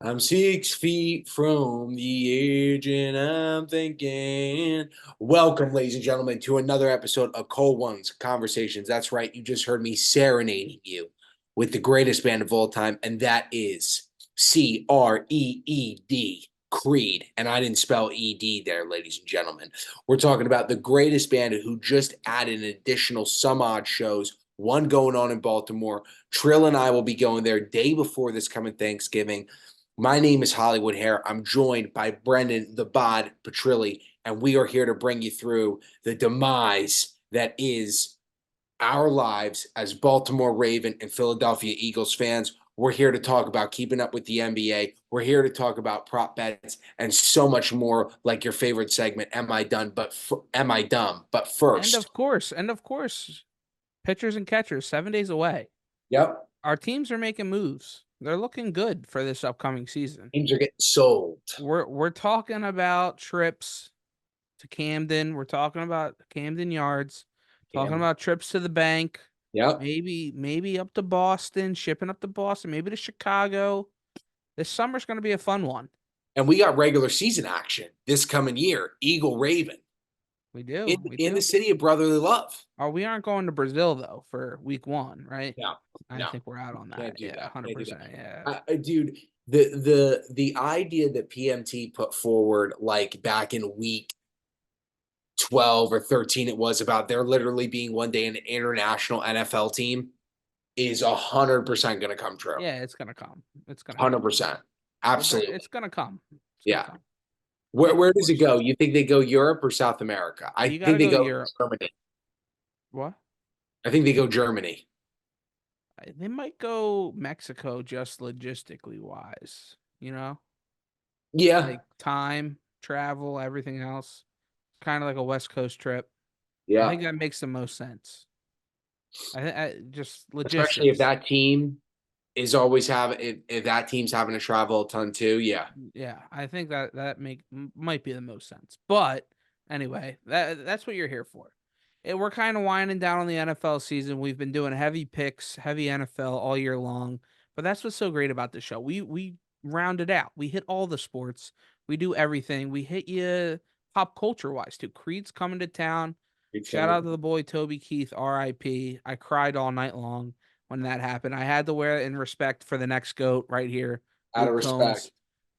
I'm 6 feet from the edge, and I'm thinking. Welcome, ladies and gentlemen, to another episode of Cold Ones Conversations. That's right, you just heard me serenading you with the greatest band of all time, and that is Creed. Creed. And I didn't spell ED there, ladies and gentlemen. We're talking about the greatest band who just added an additional some odd shows, one going on in Baltimore. Trill and I will be going there day before this coming Thanksgiving. My name is Hollywood Hare. I'm joined by Brendan the Bod Petrilli, and we are here to bring you through the demise that is our lives as Baltimore Raven and Philadelphia Eagles fans. We're here to talk about keeping up with the NBA. We're here to talk about prop bets and so much more, like your favorite segment, Am I Done? Am I Dumb? But And first, of course, and of course, pitchers and catchers 7 days away. yep, Our teams are making moves. They're looking good for this upcoming season. teams are getting sold. We're talking about trips to Camden. We're talking about Camden Yards. Talking Cam. about trips to the bank. Yep. Maybe up to Boston, shipping up to Boston, maybe to Chicago. This summer's going to be a fun one. And we got regular season action this coming year, Eagle Raven. We in, do. We in the do. city of brotherly love. Oh, we aren't going to Brazil though for week 1, right? No, I no, think we're out on can't that. do Yeah, that. Can't do 100%. Yeah. that. Dude, the idea that PMT put forward, like back in week 12 or 13, it was about there literally being one day an international NFL team is 100% going to come true. Yeah, it's gonna come. It's gonna come. 100%. Absolutely. It's gonna come. It's gonna Yeah. come. Where, Of where does it course. go? You think they go Europe or South America? I You think gotta they go go Europe. Germany. What? I think they go Germany. They might go Mexico just logistically wise, you know? Yeah. Like time, travel, everything else. Kind of like a West Coast trip. I Yeah. think that makes the most sense. Just Especially if logistics. that team is always having if that team's having to travel a ton too. Yeah. Yeah, I think might be the most sense. But anyway, that's what you're here for. We're kind of winding down on the NFL season. We've been doing heavy picks, heavy NFL all year long. But that's what's so great about the show. We round it out. We hit all the sports. We do everything. We hit you pop culture wise too. Creed's coming to town. It's Shout coming out to the boy Toby Keith, R.I.P. I cried all night long when that happened. I had to wear it in respect for the next goat right here, out of Luke respect.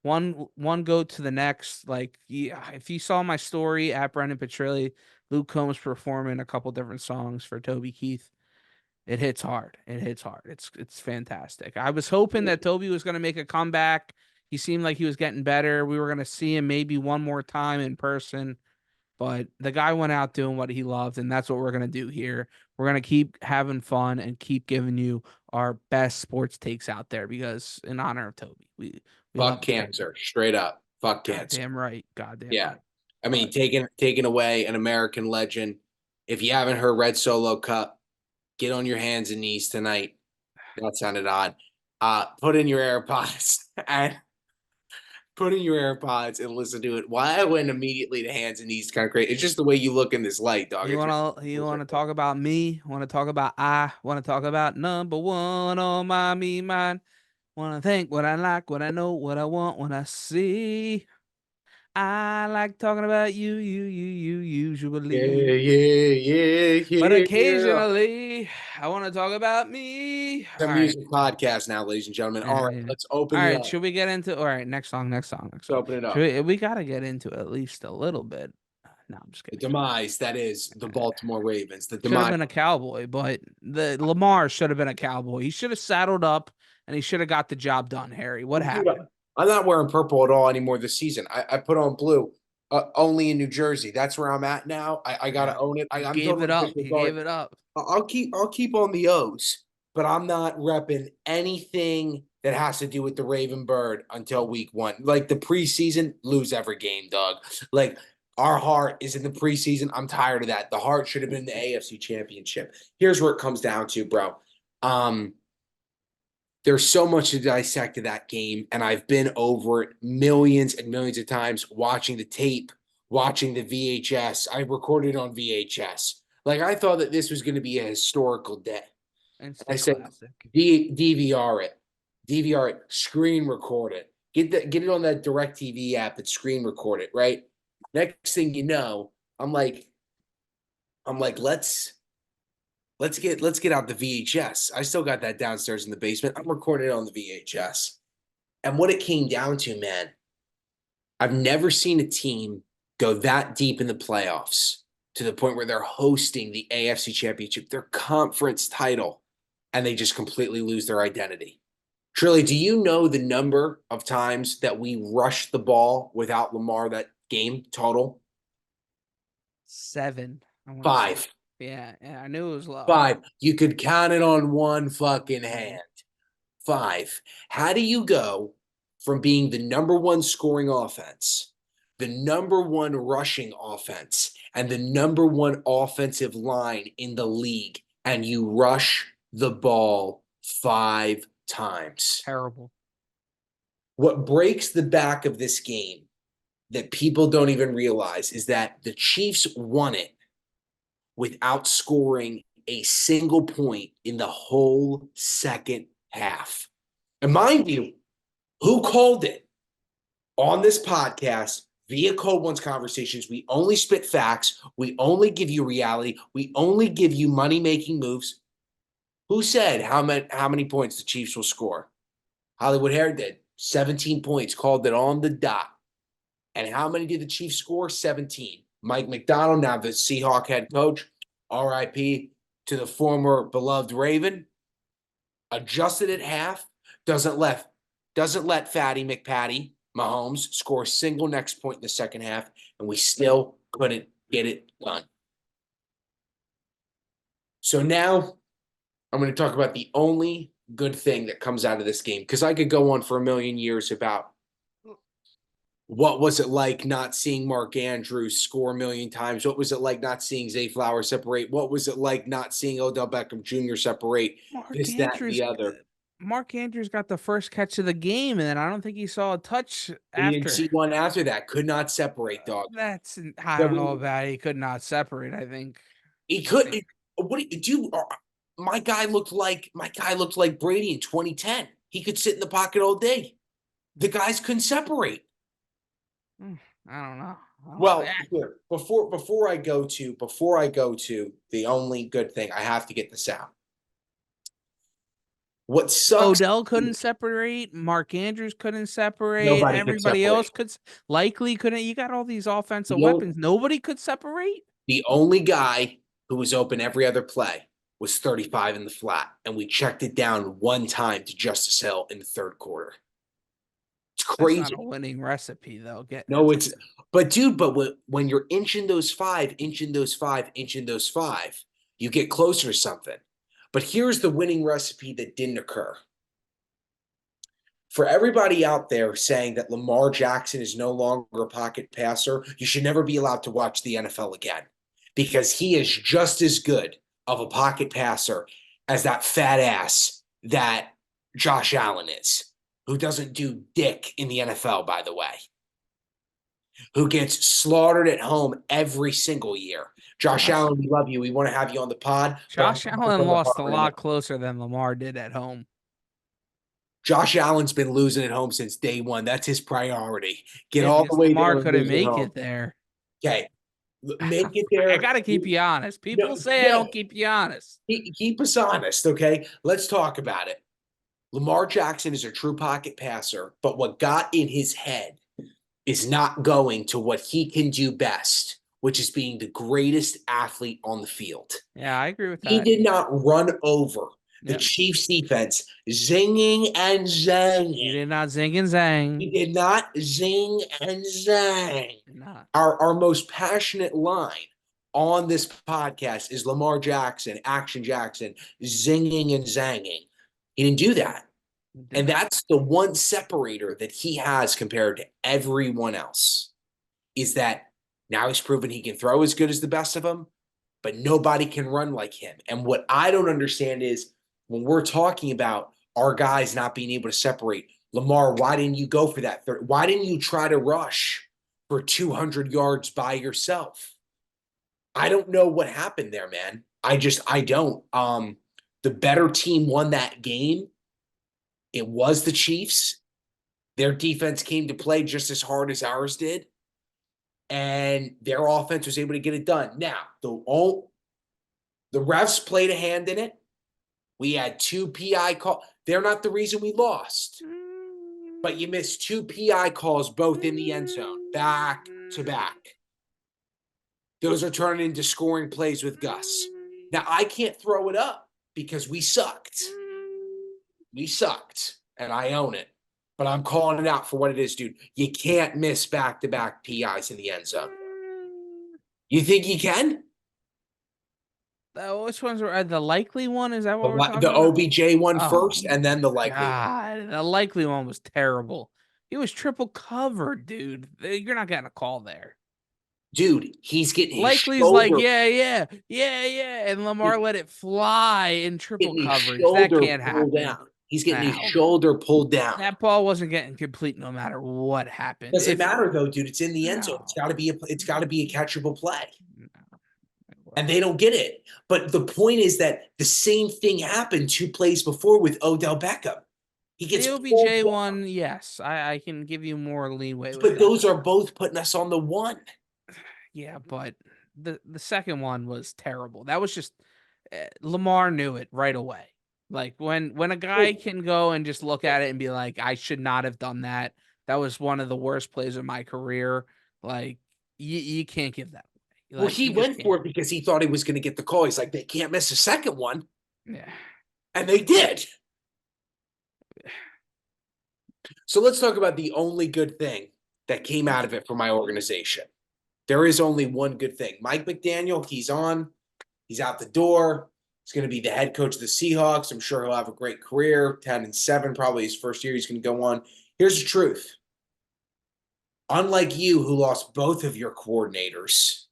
Combs. One goat to the next. Like, yeah, if you saw my story at Brendan Petrilli, Luke Combs performing a couple different songs for Toby Keith. It hits hard. It hits hard. It's fantastic. I was hoping that Toby was going to make a comeback. He seemed like he was getting better. We were going to see him maybe one more time in person. But the guy went out doing what he loved, and that's what we're gonna do here. We're gonna keep having fun and keep giving you our best sports takes out there because in honor of Toby, we Fuck love Toby. cancer. Straight up. Fuck cancer. Goddamn right. Goddamn Yeah. right. I mean, But taking away an American legend. If you haven't heard Red Solo Cup, get on your hands and knees tonight. That sounded odd. Put in your AirPods and put in your AirPods and listen to it. Why I went immediately to hands and knees kind of crazy. It's just the way you look in this light, dog. It's you wanna talk about me? Wanna talk about I? Wanna talk about number one on my me mind? Wanna think what I like, what I know, what I want, when I see. I like talking about you yeah, usually. yeah, But yeah, yeah. occasionally, I want to talk about me. It's a All right. music podcast now, ladies and gentlemen. All Yeah, right, yeah. let's All open you right. up. Should we get into? All right. Next Let's song. open it Should up. we got to get into at least a little bit. No, I'm just The kidding. demise that is the Baltimore Ravens. The Should have demise. been a cowboy, but the Lamar should have been a cowboy. He should have saddled up and he should have got the job done, Harry. What Dude, happened? I'm not wearing purple at all anymore this season. I put on blue only in New Jersey. That's where I'm at now. I gotta Yeah. own it. He I'm gave totally it up. He gave disregard. it up. I'll keep on the O's, but I'm not repping anything that has to do with the Raven Bird until week 1. Like the preseason, lose every game, dog. Like our heart is in the preseason. I'm tired of that. The heart should have been the AFC Championship. Here's where it comes down to, bro. Um, there's so much to dissect of that game, and I've been over it millions and millions of times watching the tape, watching the VHS. I recorded on VHS. Like I thought that this was going to be a historical day. I Instant said, classic. DVR it, screen record it, Get it on that DirecTV app that screen record it, right? Next thing you know, I'm like, let's get out the VHS. I still got that downstairs in the basement. I'm recording it on the VHS. And what it came down to, man, I've never seen a team go that deep in the playoffs to the point where they're hosting the AFC Championship, their conference title, and they just completely lose their identity. Trilly, do you know the number of times that we rushed the ball without Lamar that game total? 7. I want to say. Five. Yeah, I knew it was low. Five. You could count it on one fucking Mhm. hand. Five. How do you go from being the number one scoring offense, the number one rushing offense, and the number one offensive line in the league, and you rush the ball 5 times? Terrible. What breaks the back of this game that people don't even realize is that the Chiefs won it without scoring a single point in the whole second half. And mind you, who called it on this podcast via Code One's Conversations? We only spit facts. We only give you reality. We only give you money-making moves. Who said how many points the Chiefs will score? Hollywood Hair did. 17 points, called it on the dot. And how many did the Chiefs score? 17. Mike McDonald, now the Seahawk head coach, RIP to the former beloved Raven, adjusted at half, doesn't let Fatty McPatty Mahomes score a single next point in the second half, and we still couldn't get it done. So now I'm going to talk about the only good thing that comes out of this game, because I could go on for a million years about what was it like not seeing Mark Andrews score a million times? What was it like not seeing Zay Flowers separate? What was it like not seeing Odell Beckham Jr. separate? Mark This, that, and Andrews the other. Mark Andrews got the first catch of the game, and then I don't think he saw a touch He didn't after. see one after that. Could not separate, dog. I don't know about it. He could not separate, I think. He could. What do you? My guy looked like Brady in 2010. He could sit in the pocket all day. The guys couldn't separate. I don't know. Well, here, before I go to the only good thing, I have to get this out. What sucks? Odell couldn't separate. Mark Andrews couldn't separate. Nobody could Everybody separate. else likely couldn't. You got all these offensive The weapons. Nobody could separate. The only guy who was open every other play was 35 in the flat, and we checked it down one time to Justice Hill in the third quarter. It's That's crazy. not a winning recipe, though. No, but dude, when you're inching those five, you get closer to something. But here's the winning recipe that didn't occur. For everybody out there saying that Lamar Jackson is no longer a pocket passer, you should never be allowed to watch the NFL again, because he is just as good of a pocket passer as that fat ass that Josh Allen is, who doesn't do dick in the NFL, by the way, who gets slaughtered at home every single year. Josh Allen, we love you. We want to have you on the pod. Josh Allen lost a lot closer than Lamar did at home. Josh Allen's been losing at home since day one. That's his priority. Get all the way Lamar there. couldn't make it there. Okay. Make it there. I got to keep you honest. People say I don't keep you honest. Keep us honest, okay? Let's talk about it. Lamar Jackson is a true pocket passer, but what got in his head is not going to what he can do best, which is being the greatest athlete on the field. Yeah, I agree with that. He did not run over the Chiefs defense zinging and zanging. He did not zing and zang. He did not zing and zang. Our most passionate line on this podcast is Lamar Jackson, Action Jackson, zinging and zanging. He didn't do that. And that's the one separator that he has compared to everyone else, is that now he's proven he can throw as good as the best of them, but nobody can run like him. And what I don't understand is, when we're talking about our guys not being able to separate, Lamar, why didn't you go for that third? Why didn't you try to rush for 200 yards by yourself? I don't know what happened there, man. I don't. The better team won that game. It was the Chiefs. Their defense came to play just as hard as ours did, and their offense was able to get it done. Now, the refs played a hand in it. We had 2 PI calls. They're not the reason we lost, but you missed 2 PI calls both in the end zone, back to back. Those are turning into scoring plays with Gus. Now, I can't throw it up because we sucked. We sucked, and I own it. But I'm calling it out for what it is, dude. You can't miss back-to-back PIs in the end zone. You think you can? Which ones were the likely one? Is that what we're talking The about? OBJ one Oh, first, and then the likely one. God, the likely one was terrible. He was triple covered, dude. You're not getting a call there. Dude, he's getting his Likely's shoulder. like, yeah, and Lamar let it fly in triple Getting his coverage. That shoulder can't pulled happen. down. He's getting his Ow. shoulder pulled down. That ball wasn't getting complete no matter what happened. Doesn't matter though, dude. It's in the end zone. No. It's got to be a catchable play. No. And they don't get it. But the point is that the same thing happened 2 plays before with Odell Beckham. He gets the OBJ one, yes, I can give you more leeway with but that. those are both putting us on the one. Yeah, but the second one was terrible. That was just Lamar knew it right away. Like when a guy can go and just look at it and be like, I should not have done that. That was one of the worst plays of my career. Like you can't give that away. Well, Like, he went for it because he thought he was going to get the call. He's like, they can't miss a second one. Yeah. And they did. So let's talk about the only good thing that came out of it for my organization. There is only one good thing. Mike McDaniel, he's on. He's out the door. He's going to be the head coach of the Seahawks. I'm sure he'll have a great career. 10-7, probably his first year. He's going to go on. Here's the truth. Unlike you, who lost both of your coordinators,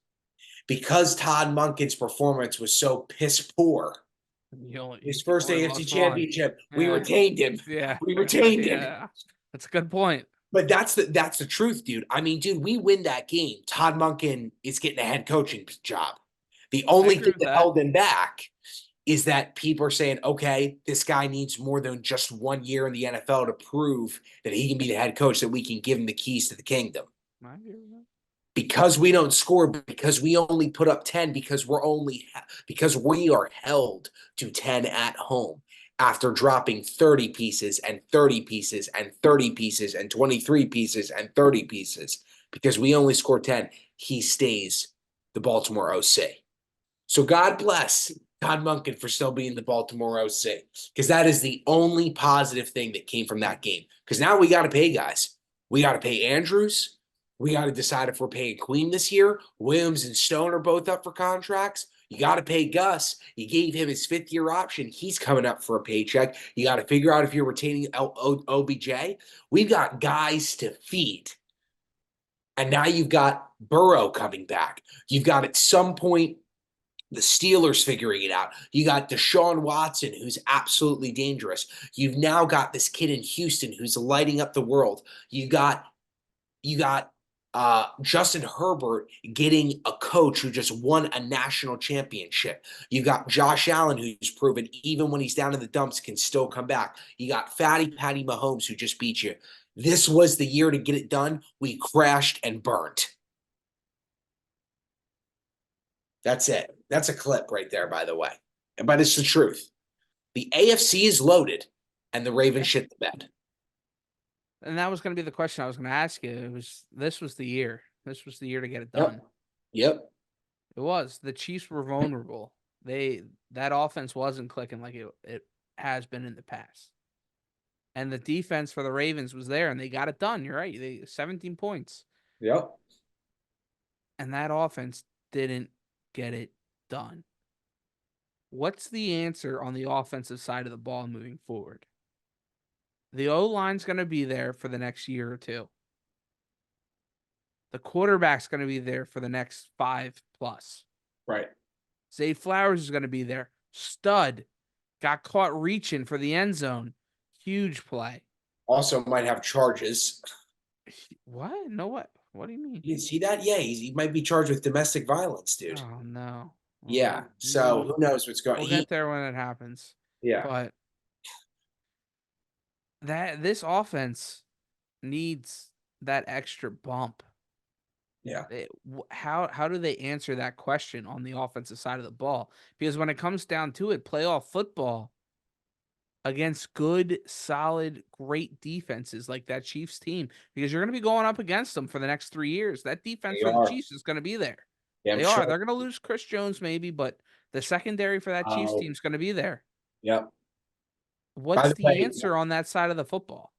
because Todd Monken's performance was so piss poor, his first AFC championship, we retained him. Yeah. We retained him. Yeah. That's a good point. But that's the truth, dude. I mean, dude, we win that game. Todd Monken is getting a head coaching job. The only thing that held him back is that people are saying, okay, this guy needs more than just 1 year in the NFL to prove that he can be the head coach, that we can give him the keys to the kingdom. Because we don't score, because we only put up 10, because we are held to 10 at home after dropping 30 pieces and 30 pieces and 30 pieces and 23 pieces and 30 pieces, because we only score 10, he stays the Baltimore OC. So God bless Todd Monken for still being the Baltimore OC, because that is the only positive thing that came from that game. Because now we got to pay guys. We got to pay Andrews. We got to decide if we're paying Queen this year. Williams and Stone are both up for contracts. You got to pay Gus. You gave him his 5th-year option. He's coming up for a paycheck. You got to figure out if you're retaining OBJ. We've got guys to feed. And now you've got Burrow coming back. You've got at some point the Steelers figuring it out. You got Deshaun Watson, who's absolutely dangerous. You've now got this kid in Houston who's lighting up the world. You got Justin Herbert getting a coach who just won a national championship. You got Josh Allen, who's proven even when he's down in the dumps can still come back. You got Fatty Patty Mahomes, who just beat you. This was the year to get it done. We crashed and burnt. That's it. That's a clip right there, by the way. But it's the truth. The AFC is loaded, and the Ravens shit the bed. And that was going to be the question I was going to ask you. This was the year. This was the year to get it done. Yep. It was. The Chiefs were vulnerable. That offense wasn't clicking like it has been in the past. And the defense for the Ravens was there, and they got it done. You're right. They 17 points. Yep. And that offense didn't get it done. What's the answer on the offensive side of the ball moving forward? The O-line's going to be there for the next year or two. The quarterback's going to be there for the next 5+. Right. Zay Flowers is going to be there. Stud. Got caught reaching for the end zone. Huge play. Also might have charges. What? No, what? What do you mean? You see that? Yeah, he might be charged with domestic violence, dude. Oh, no. Yeah. So who knows what's going on? We'll get there when it happens. Yeah. But this offense needs that extra bump. Yeah. How do they answer that question on the offensive side of the ball? Because when it comes down to it, playoff football against good, solid, great defenses like that Chiefs team, because you're going to be going up against them for the next 3 years. That defense They for the are. Chiefs is going to be there. Damn They are. sure. They're going to lose Chris Jones maybe, but the secondary for that Chiefs Oh, team is going to be there. yep. By What's the the way, answer on that side of the football?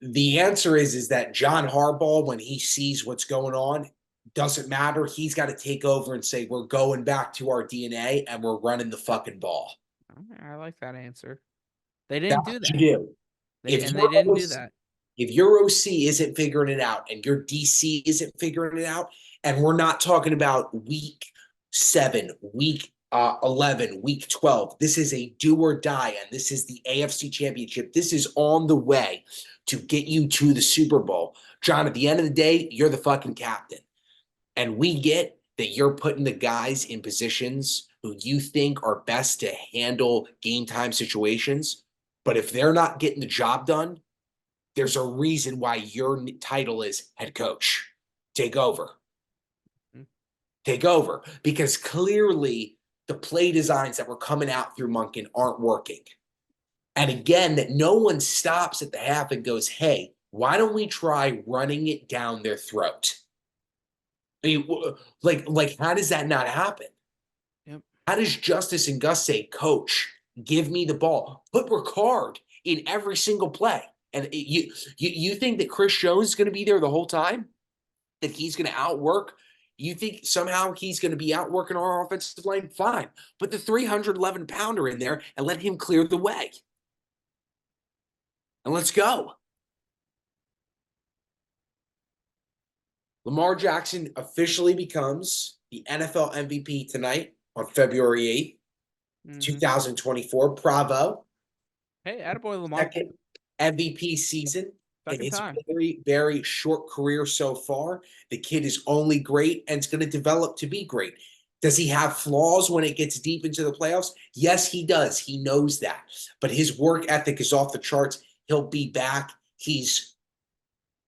the answer is that John Harbaugh, when he sees what's going on, doesn't matter. He's got to take over and say, we're going back to our DNA and we're running the fucking ball. I like that answer. They didn't That's do what you that. do. They If and they your didn't do OC, that. if your OC isn't figuring it out and your DC isn't figuring it out, and we're not talking about week 7, week 11, week 12, this is a do or die, and this is the AFC Championship. This is on the way to get you to the Super Bowl. John, at the end of the day, you're the fucking captain. And we get that you're putting the guys in positions who you think are best to handle game time situations. But if they're not getting the job done, there's a reason why your title is head coach. Take over. Mm. Take over. Because clearly the play designs that were coming out through Monken aren't working. And again, that no one stops at the half and goes, hey, why don't we try running it down their throat? I mean, how does that not happen? Yep. How does Justice and Gus say, Coach, give me the ball? Put Ricard in every single play. And you think that Chris Jones is going to be there the whole time? That he's going to outwork? You think somehow he's going to be outworking our offensive line? Fine. Put the 311 pounder in there and let him clear the way. And let's go. Lamar Jackson officially becomes the NFL MVP tonight on February 8th, Mm-hmm. 2024. Bravo. Hey, attaboy Lamar. Second MVP season in Second his time. very, very short career so far. The kid is only great and it's going to develop to be great. Does he have flaws when it gets deep into the playoffs? Yes, he does. He knows that. But his work ethic is off the charts. He'll be back. He's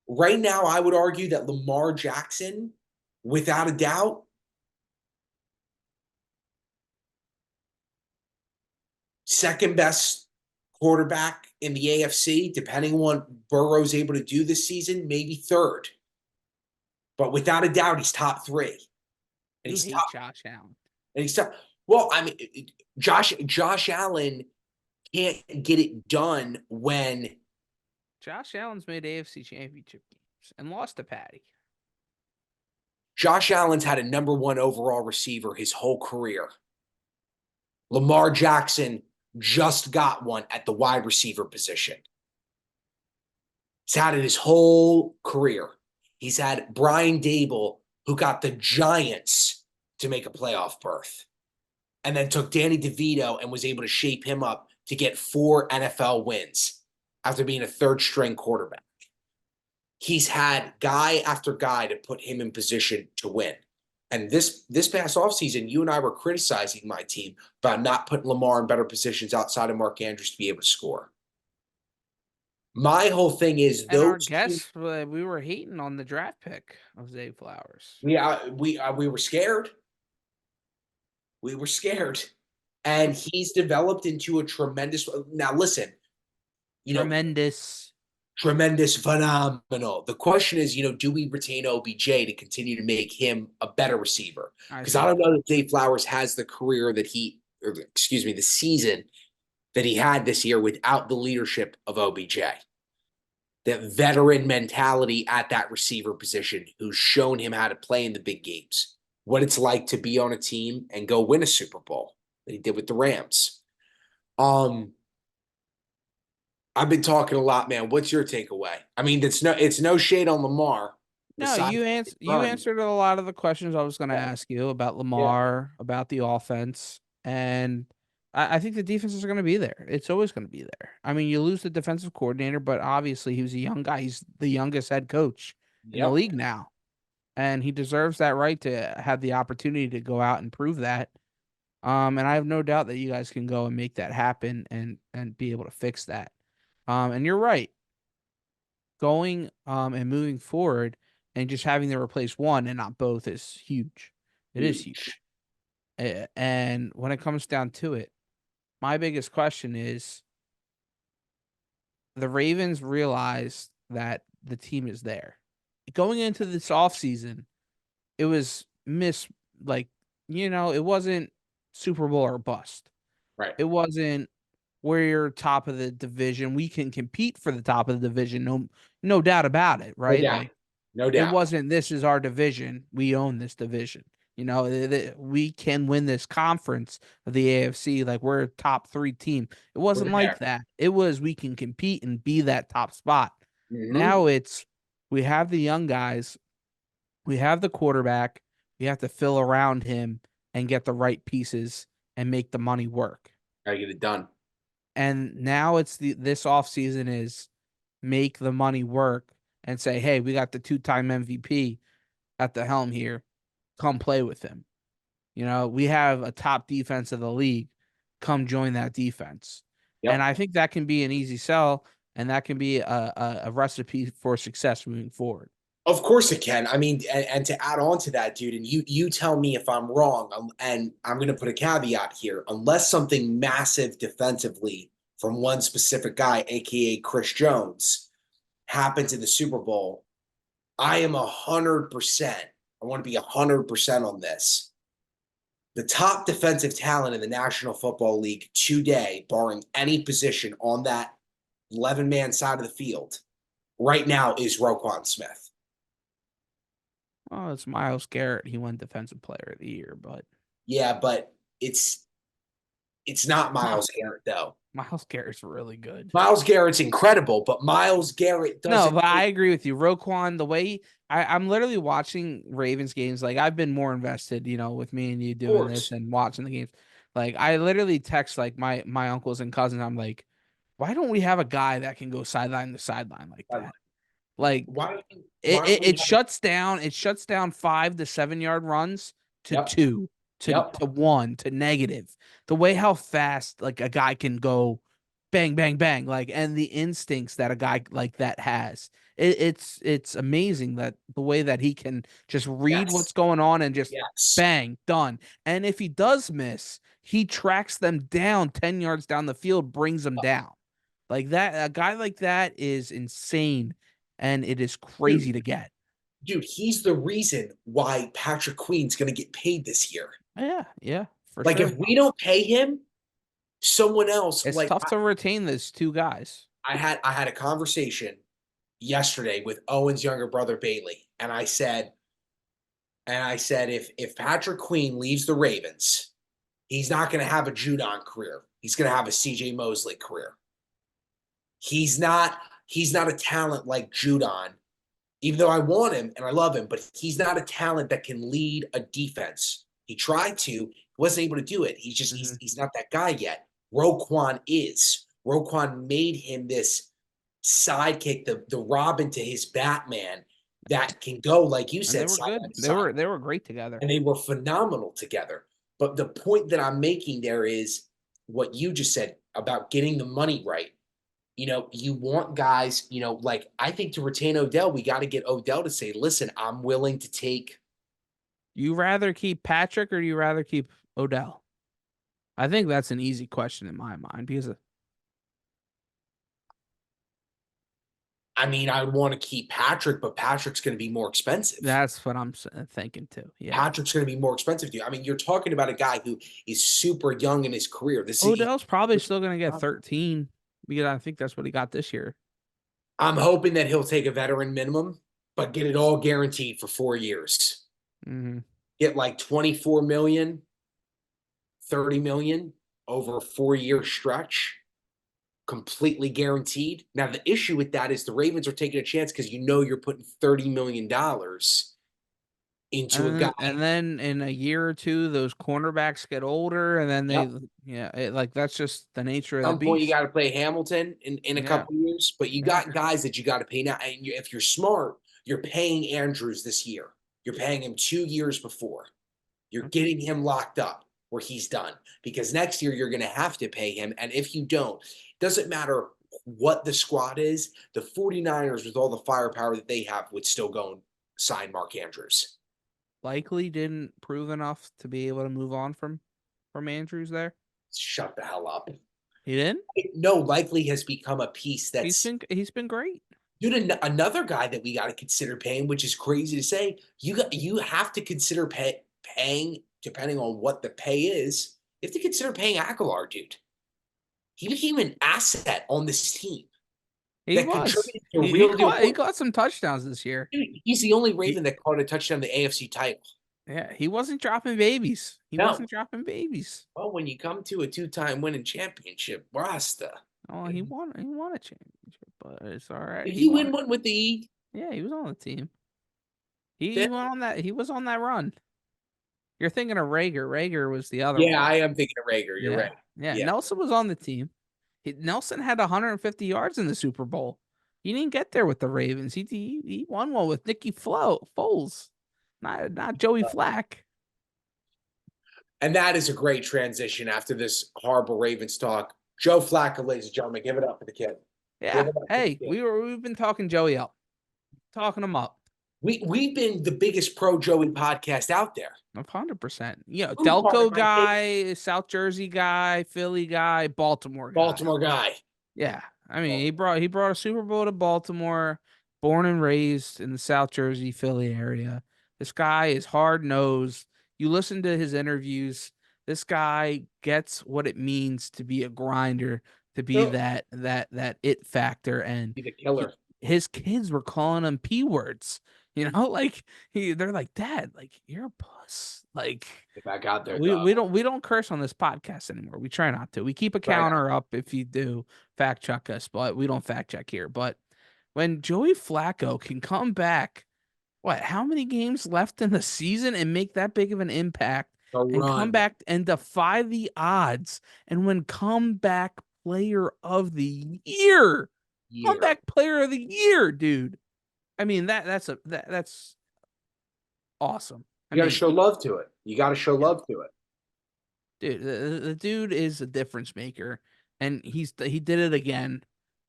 right now, I would argue that Lamar Jackson, without a doubt, second best quarterback in the AFC, depending on what Burrow's able to do this season, maybe third. But without a doubt, he's top 3. And You he's hate top. Josh Allen. And he's top. Well, I mean, Josh Allen can't get it done when Josh Allen's made AFC championship games and lost to Patty. Josh Allen's had a number 1 overall receiver his whole career. Lamar Jackson just got one at the wide receiver position. He's had it his whole career. He's had Brian Dable, who got the Giants to make a playoff berth, and then took Danny DeVito and was able to shape him up to get 4 NFL wins after being a third string quarterback. He's had guy after guy to put him in position to win. And this past offseason, you and I were criticizing my team about not putting Lamar in better positions outside of Mark Andrews to be able to score. My whole thing is And our those two, guests, we were hating on the draft pick of Zay Flowers. we were scared. We were scared. And he's developed into a tremendous. Now, listen, Tremendous. tremendous, phenomenal. The question is, do we retain OBJ to continue to make him a better receiver? I Because I think don't no. know that Zay Flowers has the career that the season that he had this year without the leadership of OBJ. That veteran mentality at that receiver position who's shown him how to play in the big games, what it's like to be on a team and go win a Super Bowl that he did with the Rams. I've been talking a lot, man. What's your takeaway? I mean, it's no shade on Lamar. No, you answered a lot of the questions I was going to Yeah. ask you about Yeah. Lamar, about the offense, and I think the defenses are going to be there. It's always going to be there. I mean, you lose the defensive coordinator, but obviously he was a young guy. He's the youngest head coach in the Yep. league now, and he deserves that right to have the opportunity to go out and prove that. And I have no doubt that you guys can go and make that happen and be able to fix that. And you're right. going and moving forward and just having to replace one and not both is huge. It is Huge. huge. And when it comes down to it, my biggest question is the Ravens realized that the team is there. Going into this offseason, it was like, it wasn't Super Bowl or bust. Right. It wasn't we're top of the division. We can compete for the top of the division. No doubt about it, No right? doubt. Like No it doubt. wasn't this is our division. We own this division. We can win this conference of the AFC. Like we're a top 3 team. It We're wasn't like there. that. It was we can compete and be that top spot. Hmm. Now it's we have the young guys, we have the quarterback, we have to fill around him and get the right pieces and make the money work. Gotta get it done. And now it's this offseason is make the money work and say, hey, we got the 2-time MVP at the helm here. Come play with him. We have a top defense of the league. Come join that defense. And Yep. I think that can be an easy sell, and that can be a recipe for success moving forward. Of course it can. I mean, and to add on to that, dude, and you tell me if I'm wrong, and I'm going to put a caveat here. Unless something massive defensively from one specific guy, aka Chris Jones, happens in the Super Bowl, I am 100%. I want to be 100% on this. The top defensive talent in the National Football League today, barring any position on that 11-man side of the field, right now is Roquan Smith. Oh, it's Myles Garrett. He won Defensive Player of the Year, but Yeah, but it's not Myles Garrett though. Myles Garrett's really good. Myles Garrett's incredible, but Myles Garrett No, doesn't. but I agree with you. Roquan, the way I'm literally watching Ravens games, like I've been more invested, with me and you Of doing this course. and watching the games. Like I literally text like my uncles and cousins. I'm like, why don't we have a guy that can go sideline to sideline like that? Like Why? it, Why don't it, we it have? shuts down 5 to 7 yard runs to Yep. 2 Yep. to 1 to negative. The way how fast like a guy can go bang bang bang like and the instincts that a guy like that has. It's amazing that the way that he can just read what's Yes. going on and just Yes. bang done. And if he does miss, he tracks them down 10 yards down the field, brings them down. Like that, a guy like that is insane and it is Dude, crazy to get. he's the reason why Patrick Queen's going to get paid this year. Yeah, yeah, for Like, if sure. we don't pay him, someone else. It's Like, tough to retain those 2 guys. I had a conversation yesterday with Owen's younger brother Bailey, and I said, if Patrick Queen leaves the Ravens, he's not going to have a Judon career. He's going to have a C.J. Mosley career. He's not. He's not a talent like Judon, even though I want him and I love him, but he's not a talent that can lead a defense. He tried to, he wasn't able to do it. He's just Hmm. he's not that guy yet. Roquan is. Roquan made him this sidekick, the Robin to his Batman that can go, like you And they said, were side good. by They side. were they were great together. And they were phenomenal together. But the point that I'm making there is what you just said about getting the money right. You want guys, like I think to retain Odell, we got to get Odell to say, listen, I'm willing to take. You rather keep Patrick or do you rather keep Odell? I think that's an easy question in my mind because I mean, I would want to keep Patrick, but Patrick's going to be more expensive. that's what I'm thinking too. Yeah. Patrick's going to be more expensive to you. I mean, you're talking about a guy who is super young in his career. Odell's probably still going to get 13 because I think that's what he got this year. I'm hoping that he'll take a veteran minimum, but get it all guaranteed for 4 years. Hmm. Get like 24 million, 30 million over a 4-year stretch, completely guaranteed. Now, the issue with that is the Ravens are taking a chance because you're putting $30 million into a guy. And then in a year or two, those cornerbacks get older, and then Yep. like that's just the nature of At the some point, you beast. got to play Hamilton in a Yeah, couple of years, but you yeah. got guys that you got to pay now. And if you're smart, you're paying Andrews this year. You're paying him 2 years before. You're getting him locked up where he's done because next year you're going to have to pay him. And if you don't, it doesn't matter what the squad is, the 49ers, with all the firepower that they have, would still go and sign Mark Andrews. Likely didn't prove enough to be able to move on from Andrews there. Shut the hell up. He didn't. No, Likely has become a piece that's He's been great. dude. Another guy that we got to consider paying, which is crazy to say. You have to consider paying depending on what the pay is. You have to consider paying Aguilar, dude. He became an asset on this team He that was. contributed to real deal. He got some touchdowns this year. Dude, he's the only Raven that caught a touchdown in the AFC title. Yeah, he wasn't dropping babies. He No. wasn't dropping babies. Well, when you come to a two-time winning championship roster, Oh, he won a championship, but it's all right. did he win one with the E? Yeah, he was on the team. He went on that. He was on that run. You're thinking of Rager. Rager was the other one. Yeah, I am thinking of Rager. You're right. Yeah, Nelson was on the team. Nelson had 150 yards in the Super Bowl. He didn't get there with the Ravens. He won one with Nicky Foles, not Joey Flack. And that is a great transition after this horrible Ravens talk. Joe Flacco, ladies and gentlemen, give it up for the kid. Yeah. Hey, we've been talking Joey up, talking him up. We've been the biggest pro Joey podcast out there. 100%. You know, Delco guy, South Jersey guy, Philly guy, Baltimore guy. Yeah. I mean, he brought a Super Bowl to Baltimore, born and raised in the South Jersey, Philly area. This guy is hard-nosed. You listen to his interviews, this guy gets what it means to be a grinder, to be that it factor, and be the killer. His kids were calling him P words. You know, like they're like, Dad, like you're a puss. Like get back out there. We don't curse on this podcast anymore. We try not to. We keep a counter up if you do fact check us, but we don't fact check here. But when Joey Flacco can come back, how many games left in the season and make that big of an impact and come back and defy the odds and win comeback player of the year. Comeback player of the year, dude. I mean, that's awesome. You got to show love to it. You got to show love to it. Dude, the dude is a difference maker, and he did it again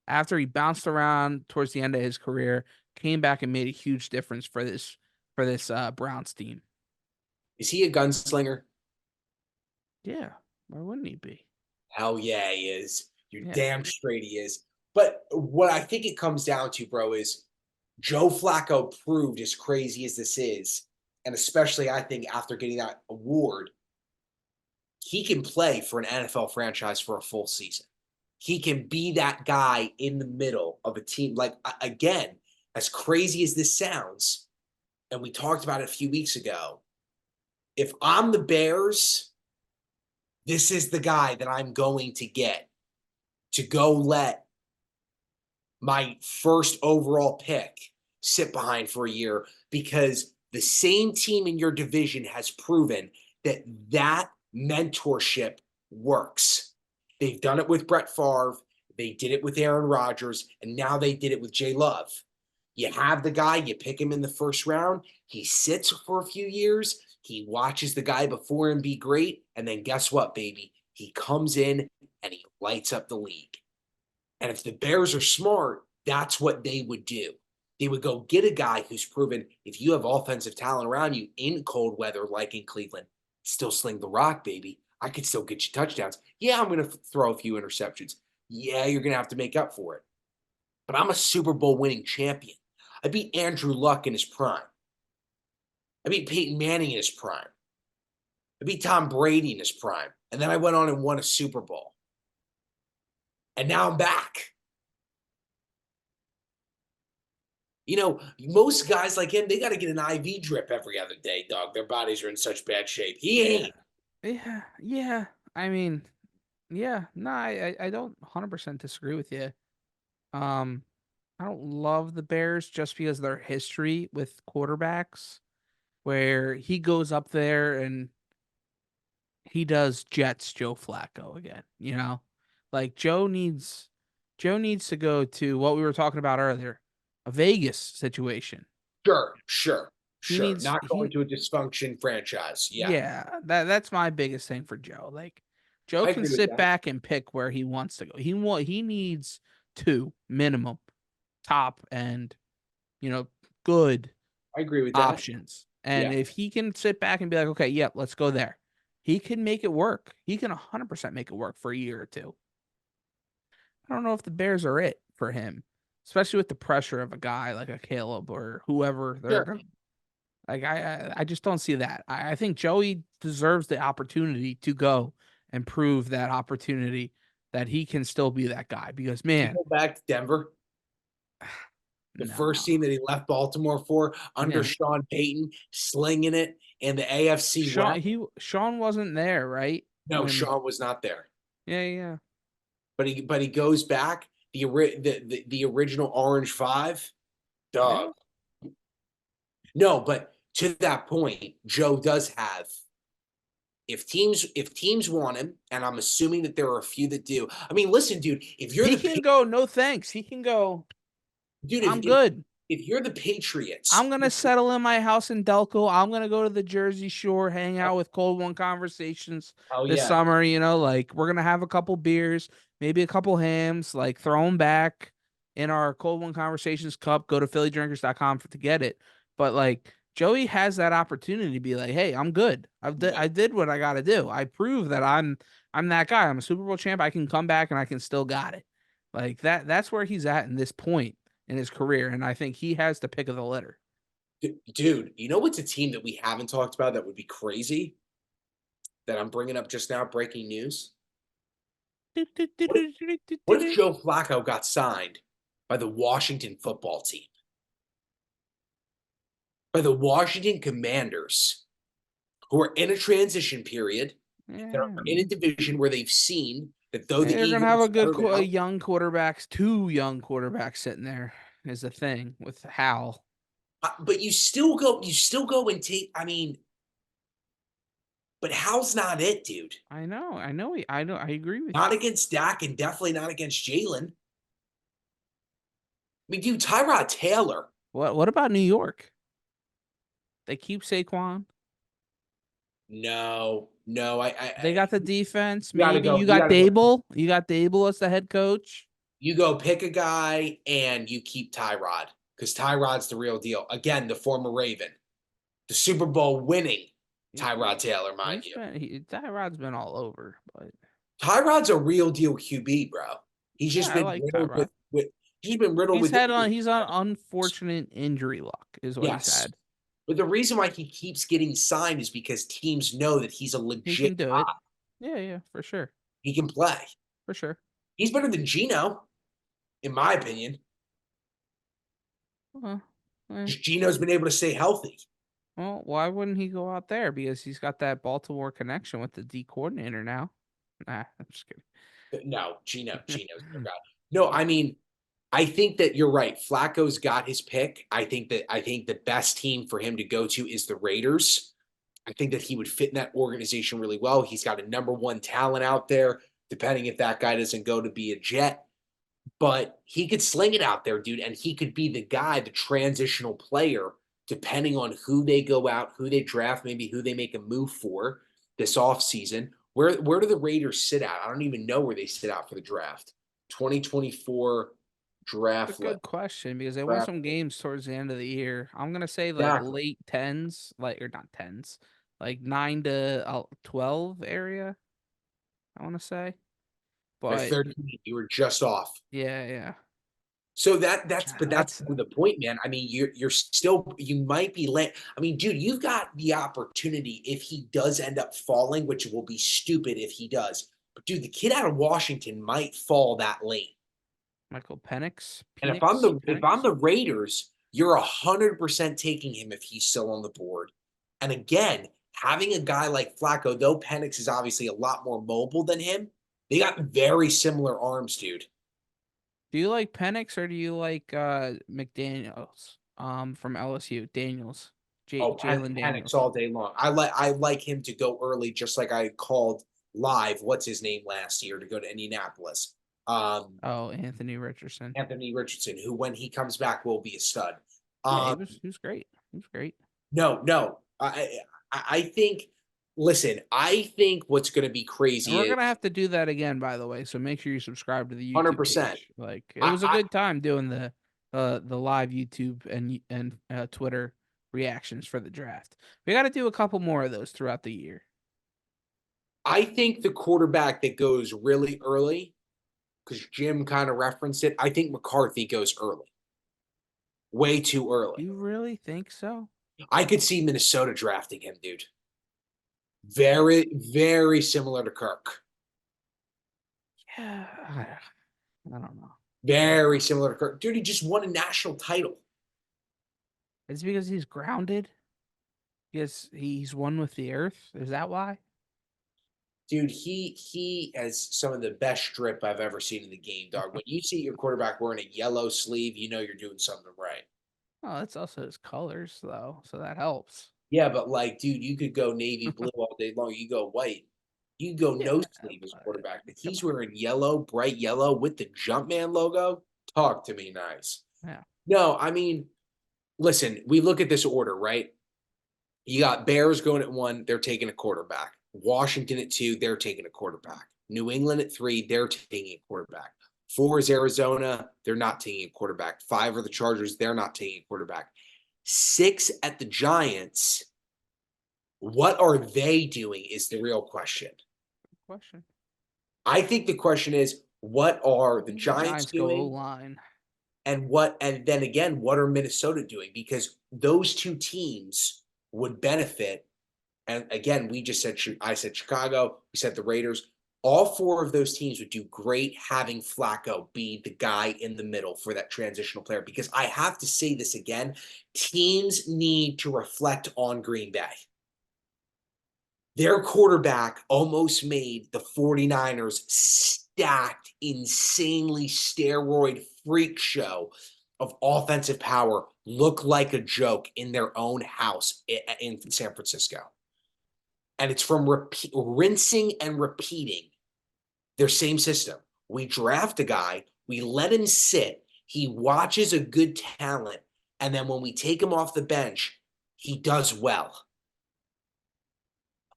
after he bounced around towards the end of his career, came back and made a huge difference for this Browns team. Is he a gunslinger? Yeah. Why wouldn't he be? Hell yeah, he is. You're damn straight he is. But what I think it comes down to, bro, is Joe Flacco proved, as crazy as this is, and especially I think after getting that award, he can play for an NFL franchise for a full season. He can be that guy in the middle of a team. Like, again, as crazy as this sounds, and we talked about it a few weeks ago, if I'm the Bears, this is the guy that I'm going to get to go let my first overall pick sit behind for a year, because the same team in your division has proven that mentorship works. They've done it with Brett Favre. They did it with Aaron Rodgers, and now they did it with Jay Love. You have the guy, you pick him in the first round, he sits for a few years, he watches the guy before him be great, and then guess what, baby? He comes in and he lights up the league. And if the Bears are smart, that's what they would do. They would go get a guy who's proven, if you have offensive talent around you in cold weather like in Cleveland, still sling the rock, baby. I could still get you touchdowns. Yeah, I'm going to throw a few interceptions. Yeah, you're going to have to make up for it. But I'm a Super Bowl winning champion. I beat Andrew Luck in his prime. I beat Peyton Manning in his prime. I beat Tom Brady in his prime. And then I went on and won a Super Bowl. And now I'm back. You know, most guys like him, they got to get an IV drip every other day, dog. Their bodies are in such bad shape. He ain't. Yeah. I mean, yeah. No, I don't 100% disagree with you. I don't love the Bears just because of their history with quarterbacks, where he goes up there and he does Jets Joe Flacco again, you know? Like Joe needs to go to what we were talking about earlier, a Vegas situation. Sure. Not going to a dysfunction franchise. Yeah, that's my biggest thing for Joe. Like Joe can sit back and pick where he wants to go. He needs two minimum top and, good I agree with that. options. And Yeah. if he can sit back and be like, okay, yep, let's go there, he can make it work. He can 100% make it work for a year or two. I don't know if the Bears are it for him, especially with the pressure of a guy like a Caleb or whoever they're Sure. gonna. Like I just don't see that. I think Joey deserves the opportunity to go and prove that opportunity that he can still be that guy. Because You man, go back to Denver, the first no, team that he left Baltimore for under yeah, Sean Payton, slinging it in the AFC West. Sean wasn't there, right? No, When Sean was not there. yeah, But he goes back the original Orange Five. yeah. Dog. No, but to that point, Joe does have. If teams want him, and I'm assuming that there are a few that do. I mean, listen, dude. If you're He the can go. No thanks. He can go. dude, I'm good. if you're the I'm Patriots, gonna settle in my house in Delco. I'm gonna go to the Jersey Shore, hang out with Cold One Conversations hell this yeah, summer. Like we're gonna have a couple beers, maybe a couple hams, like throw them back in our Cold One Conversations cup. Go to phillydrinkers.com to get it. But like Joey has that opportunity to be like, hey, I'm good. I did what I got to do. I proved that I'm that guy. I'm a Super Bowl champ. I can come back and I can still got it. Like that's where he's at in this point in his career, and I think he has the pick of the litter. dude. You know what's a team that we haven't talked about that would be crazy? That I'm bringing up just now. Breaking news. What if, what if Joe Flacco got signed by the Washington football team? By the Washington Commanders, who are in a transition period. They're Yeah, in a division where they've seen that though the they're gonna have a Eagles good are now, young quarterbacks. Two young quarterbacks sitting there is the thing with Hal. but you still go and take. I mean, but Hal's not it, dude. I know. I agree with Not you. against Dak, and definitely not against Jalen. I mean, dude, Tyrod Taylor. What about New York? They keep Saquon. No, no, They got the defense. you gotta Maybe go. you You got gotta go. Dable. You got Dable as the head coach. You go pick a guy and you keep Tyrod because Tyrod's the real deal. Again, the former Raven, the Super Bowl winning Tyrod Taylor, mind you. Tyrod's been all over, but Tyrod's a real deal QB, bro. He's yeah, just I been like riddled Tyrod. with he's been riddled with injuries. He's on unfortunate injury luck is what he's Yes. had. But the reason why he keeps getting signed is because teams know that he's a He can legit do it. guy. Yeah, for sure. He can play. For sure. He's better than Geno, in my opinion. Well, eh, Just Geno's been able to stay healthy. well, why wouldn't he go out there? Because he's got that Baltimore connection with the D coordinator now. Nah, I'm just kidding. No, Geno's their guy. No, I mean, I think that you're right. Flacco's got his pick. I think the best team for him to go to is the Raiders. I think that he would fit in that organization really well. He's got a number one talent out there, depending if that guy doesn't go to be a Jet. But he could sling it out there, dude, and he could be the guy, the transitional player, depending on who they go out, who they draft, maybe who they make a move for this offseason. Where do the Raiders sit at? I don't even know where they sit out for the draft. 2024 It's a draft list. good question because they won Draft some games towards the end of the year. I'm gonna say like exactly. late tens, like or not tens, like 9 to 12 area. I want to say, At but 13, you were just off. yeah. So that's God, but that's that's the point, man. I mean, you're still you might be late. I mean, dude, you've got the opportunity if he does end up falling, which will be stupid if he does. But dude, the kid out of Washington might fall that late. Michael Penix, And if I'm the Penix. Raiders, you're 100% taking him if he's still on the board. And again, having a guy like Flacco, though Penix is obviously a lot more mobile than him, they got very similar arms, dude. Do you like Penix or do you like McDaniels? From LSU, Daniels, Oh, Jalen Penix Daniels. all day long. I like him to go early, just like I called live. What's his name last year to go to Indianapolis? Oh, Anthony Richardson. Anthony Richardson, who when he comes back will be a stud. Yeah, Um, he was great. He was great. no, I think Listen, I think what's going to be And crazy we're is gonna have to do that again, by the way. So make sure you subscribe to the YouTube 100%. page. Like it was a I good time doing the live YouTube and Twitter reactions for the draft. We got to do a couple more of those throughout the year. I think the quarterback that goes really early, because Jim kind of referenced it, I think McCarthy goes early, way too early. You really think so? I could see Minnesota drafting him, dude. Very, very similar to Kirk. Yeah, I don't know. Very similar to Kirk. Dude, he just won a national title. It's because he's grounded. Because he's one with the earth. Is that why? Dude, he has some of the best strip I've ever seen in the game, dog. When you see your quarterback wearing a yellow sleeve, you know you're doing something right. Oh, that's also his colors, though, so that helps. Yeah, but like, dude, you could go navy blue all day long. You go white. You go Yeah, no sleeve as but quarterback. But come he's on. wearing yellow, bright yellow with the Jumpman logo. Talk to me nice. Yeah. No, I mean, listen, we look at this order, right? You got Bears going at 1, they're taking a quarterback. Washington at 2, they're taking a quarterback. New England at 3, they're taking a quarterback. 4 is Arizona, they're not taking a quarterback. 5 are the Chargers, they're not taking a quarterback. 6 at the Giants. What are they doing is the real question. Good question. I think the question is, what are the I think the Giants Giants go O doing? line. And then again, what are Minnesota doing? Because those two teams would benefit. And again, we just said, I said Chicago, we said the Raiders. All 4 of those teams would do great having Flacco be the guy in the middle for that transitional player. Because I have to say this again, teams need to reflect on Green Bay. Their quarterback almost made the 49ers stacked, insanely steroid freak show of offensive power look like a joke in their own house in San Francisco. And it's from rinsing and repeating their same system. We draft a guy, we let him sit, he watches a good talent, and then when we take him off the bench, he does well.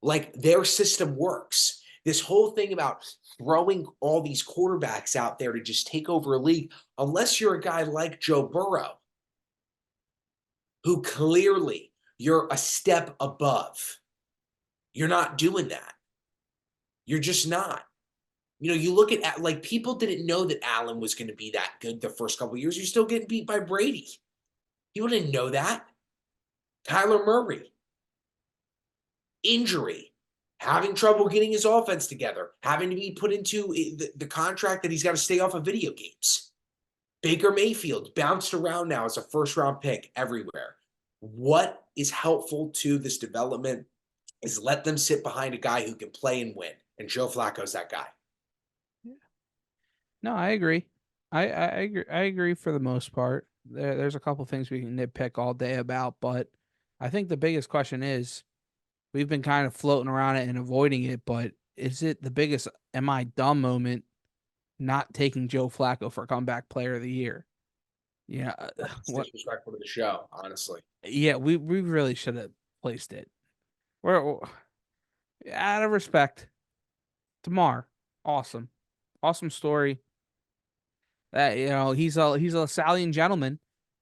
Like their system works. This whole thing about throwing all these quarterbacks out there to just take over a league, unless you're a guy like Joe Burrow, who clearly you're a step above, you're not doing that. You're just not. You know, you look at like people didn't know that Allen was going to be that good the first couple of years. You're still getting beat by Brady. People didn't know that. Kyler Murray, injury, having trouble getting his offense together, having to be put into the contract that he's got to stay off of video games. Baker Mayfield bounced around now as a first round pick everywhere. What is helpful to this development is let them sit behind a guy who can play and win. And Joe Flacco's that guy. Yeah. No, I agree. I agree. I agree for the most part. There's a couple things we can nitpick all day about, but I think the biggest question is we've been kind of floating around it and avoiding it, but is it the biggest am I dumb moment not taking Joe Flacco for comeback player of the year? Yeah. It's What disrespectful to the show, honestly. yeah, we really should have placed it. We're out of respect. Tamar. Awesome. Awesome story. That he's a Lasallian gentleman.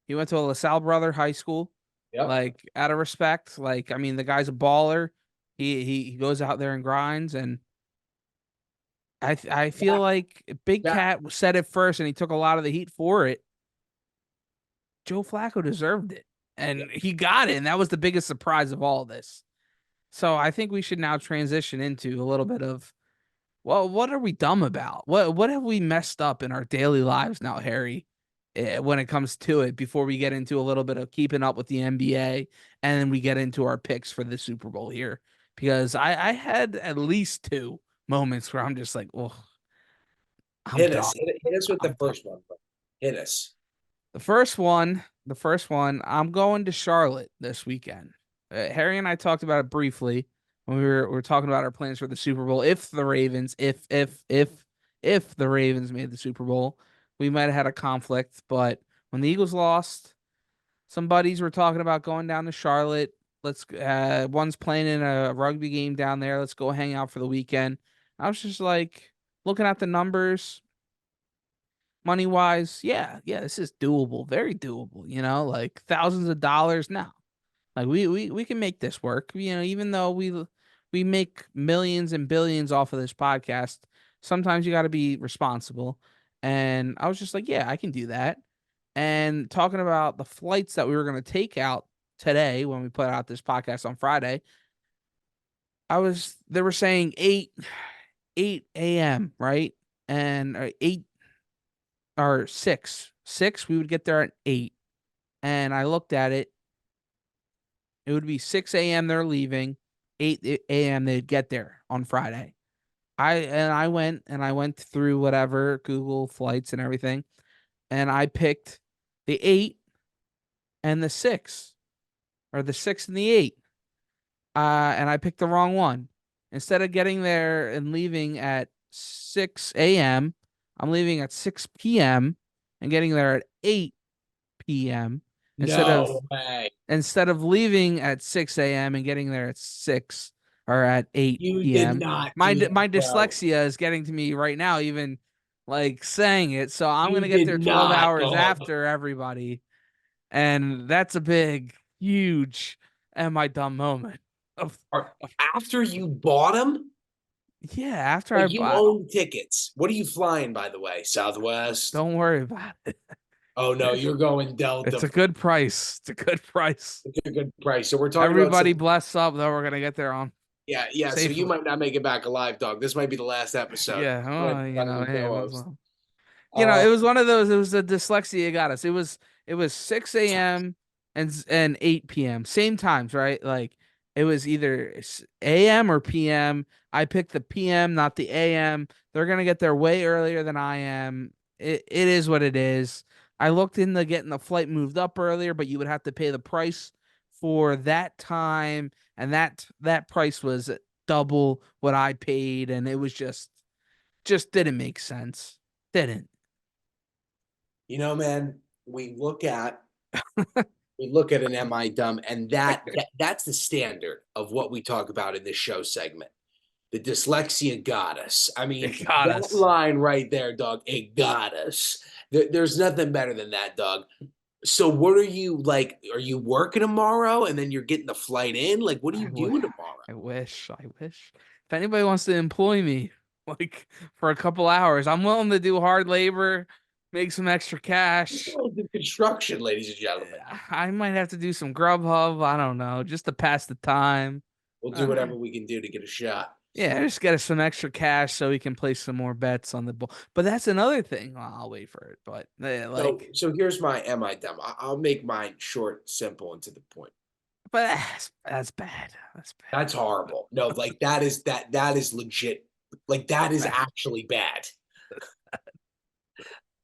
He went to a LaSalle brother high school. Yep. Like out of respect, like I mean the guy's a baller. He goes out there and grinds, and I feel Yeah. like Big Yeah. Cat said it first and he took a lot of the heat for it. Joe Flacco deserved it. And he got it, and that was the biggest surprise of all of this. So I think we should now transition into a little bit of well, what are we dumb about? What have we messed up in our daily lives now, Harry? When it comes to it, before we get into a little bit of keeping up with the NBA, and then we get into our picks for the Super Bowl here, because I had at least 2 moments where I'm just like, oh, I'm Hit done. us. Hit us with the I'm done. first one. Bro. Hit us. The first one, I'm going to Charlotte this weekend. Harry and I talked about it briefly when we were talking about our plans for the Super Bowl. If the Ravens, if the Ravens made the Super Bowl, we might have had a conflict. But when the Eagles lost, some buddies were talking about going down to Charlotte. Let's one's playing in a rugby game down there. Let's go hang out for the weekend. I was just like looking at the numbers, money wise. Yeah, yeah, this is doable, very doable. Like thousands of dollars. No, like we can make this work. Even though we make millions and billions off of this podcast, sometimes you got to be responsible. And I was just like, yeah, I can do that. And talking about the flights that we were going to take out today when we put out this podcast on Friday, they were saying 8 a.m., right? And 8 or 6 we would get there at 8. And I looked at it. It would be 6 a.m. they're leaving, 8 a.m. they'd get there on Friday. I went through whatever Google flights and everything, and I picked the 8 and the 6, or the 6 and the 8. And I picked the wrong one. Instead of getting there and leaving at 6 a.m., I'm leaving at 6 p.m. and getting there at 8 p.m. instead of No way. instead of leaving at 6 a.m. and getting there at 6 or at 8 You did p.m. not My do that, my bro. dyslexia is getting to me right now, even like saying it. So I'm You gonna get did there 12 not, hours dog. after everybody, and that's a big, huge "am I dumb" moment. Of, of After you bought them, yeah, after I like you bought. own tickets. What are you flying, by the way? Southwest? Don't worry about it. Oh no, you're going It's Delta. a good price. It's a good price. It's a good price. So we're talking about Everybody some. bless up, though. We're gonna get there on Yeah, yeah. So you safely. might not make it back alive, dog. This might be the last episode. Yeah, You might oh, be running the hey, co-host. it Uh, was one of those. It was the dyslexia got us. It was 6 a.m. and 8 p.m. Same times, right? Like it was either a.m. or p.m. I picked the p.m., not the a.m. They're gonna get there way earlier than I am. It is what it is. I looked into getting the flight moved up earlier, but you would have to pay the price for that time, and that price was double what I paid, and it was just didn't make sense. Didn't. man, we look at an Am I dumb, and that's the standard of what we talk about in this show segment. The dyslexia got us. I mean, It got that us. line right there, dog, it got us. There's nothing better than that, dog. So what are you like? Are you working tomorrow and then you're getting the flight in? Like, what are I you would. doing tomorrow? I wish. I wish. If anybody wants to employ me, like for a couple hours, I'm willing to do hard labor, make some extra cash. Oh, the construction, ladies and gentlemen. I might have to do some Grubhub. I don't know, just to pass the time. We'll do Uh, whatever we can do to get a shot. yeah, just get us some extra cash so we can place some more bets on the ball. But that's another thing. Well, I'll wait for it. But So, like, so here's my am I dumb? I'll make mine short, simple, and to the point. but that's bad. That's bad. That's horrible. No, like that is legit. Like that is Bad. actually bad.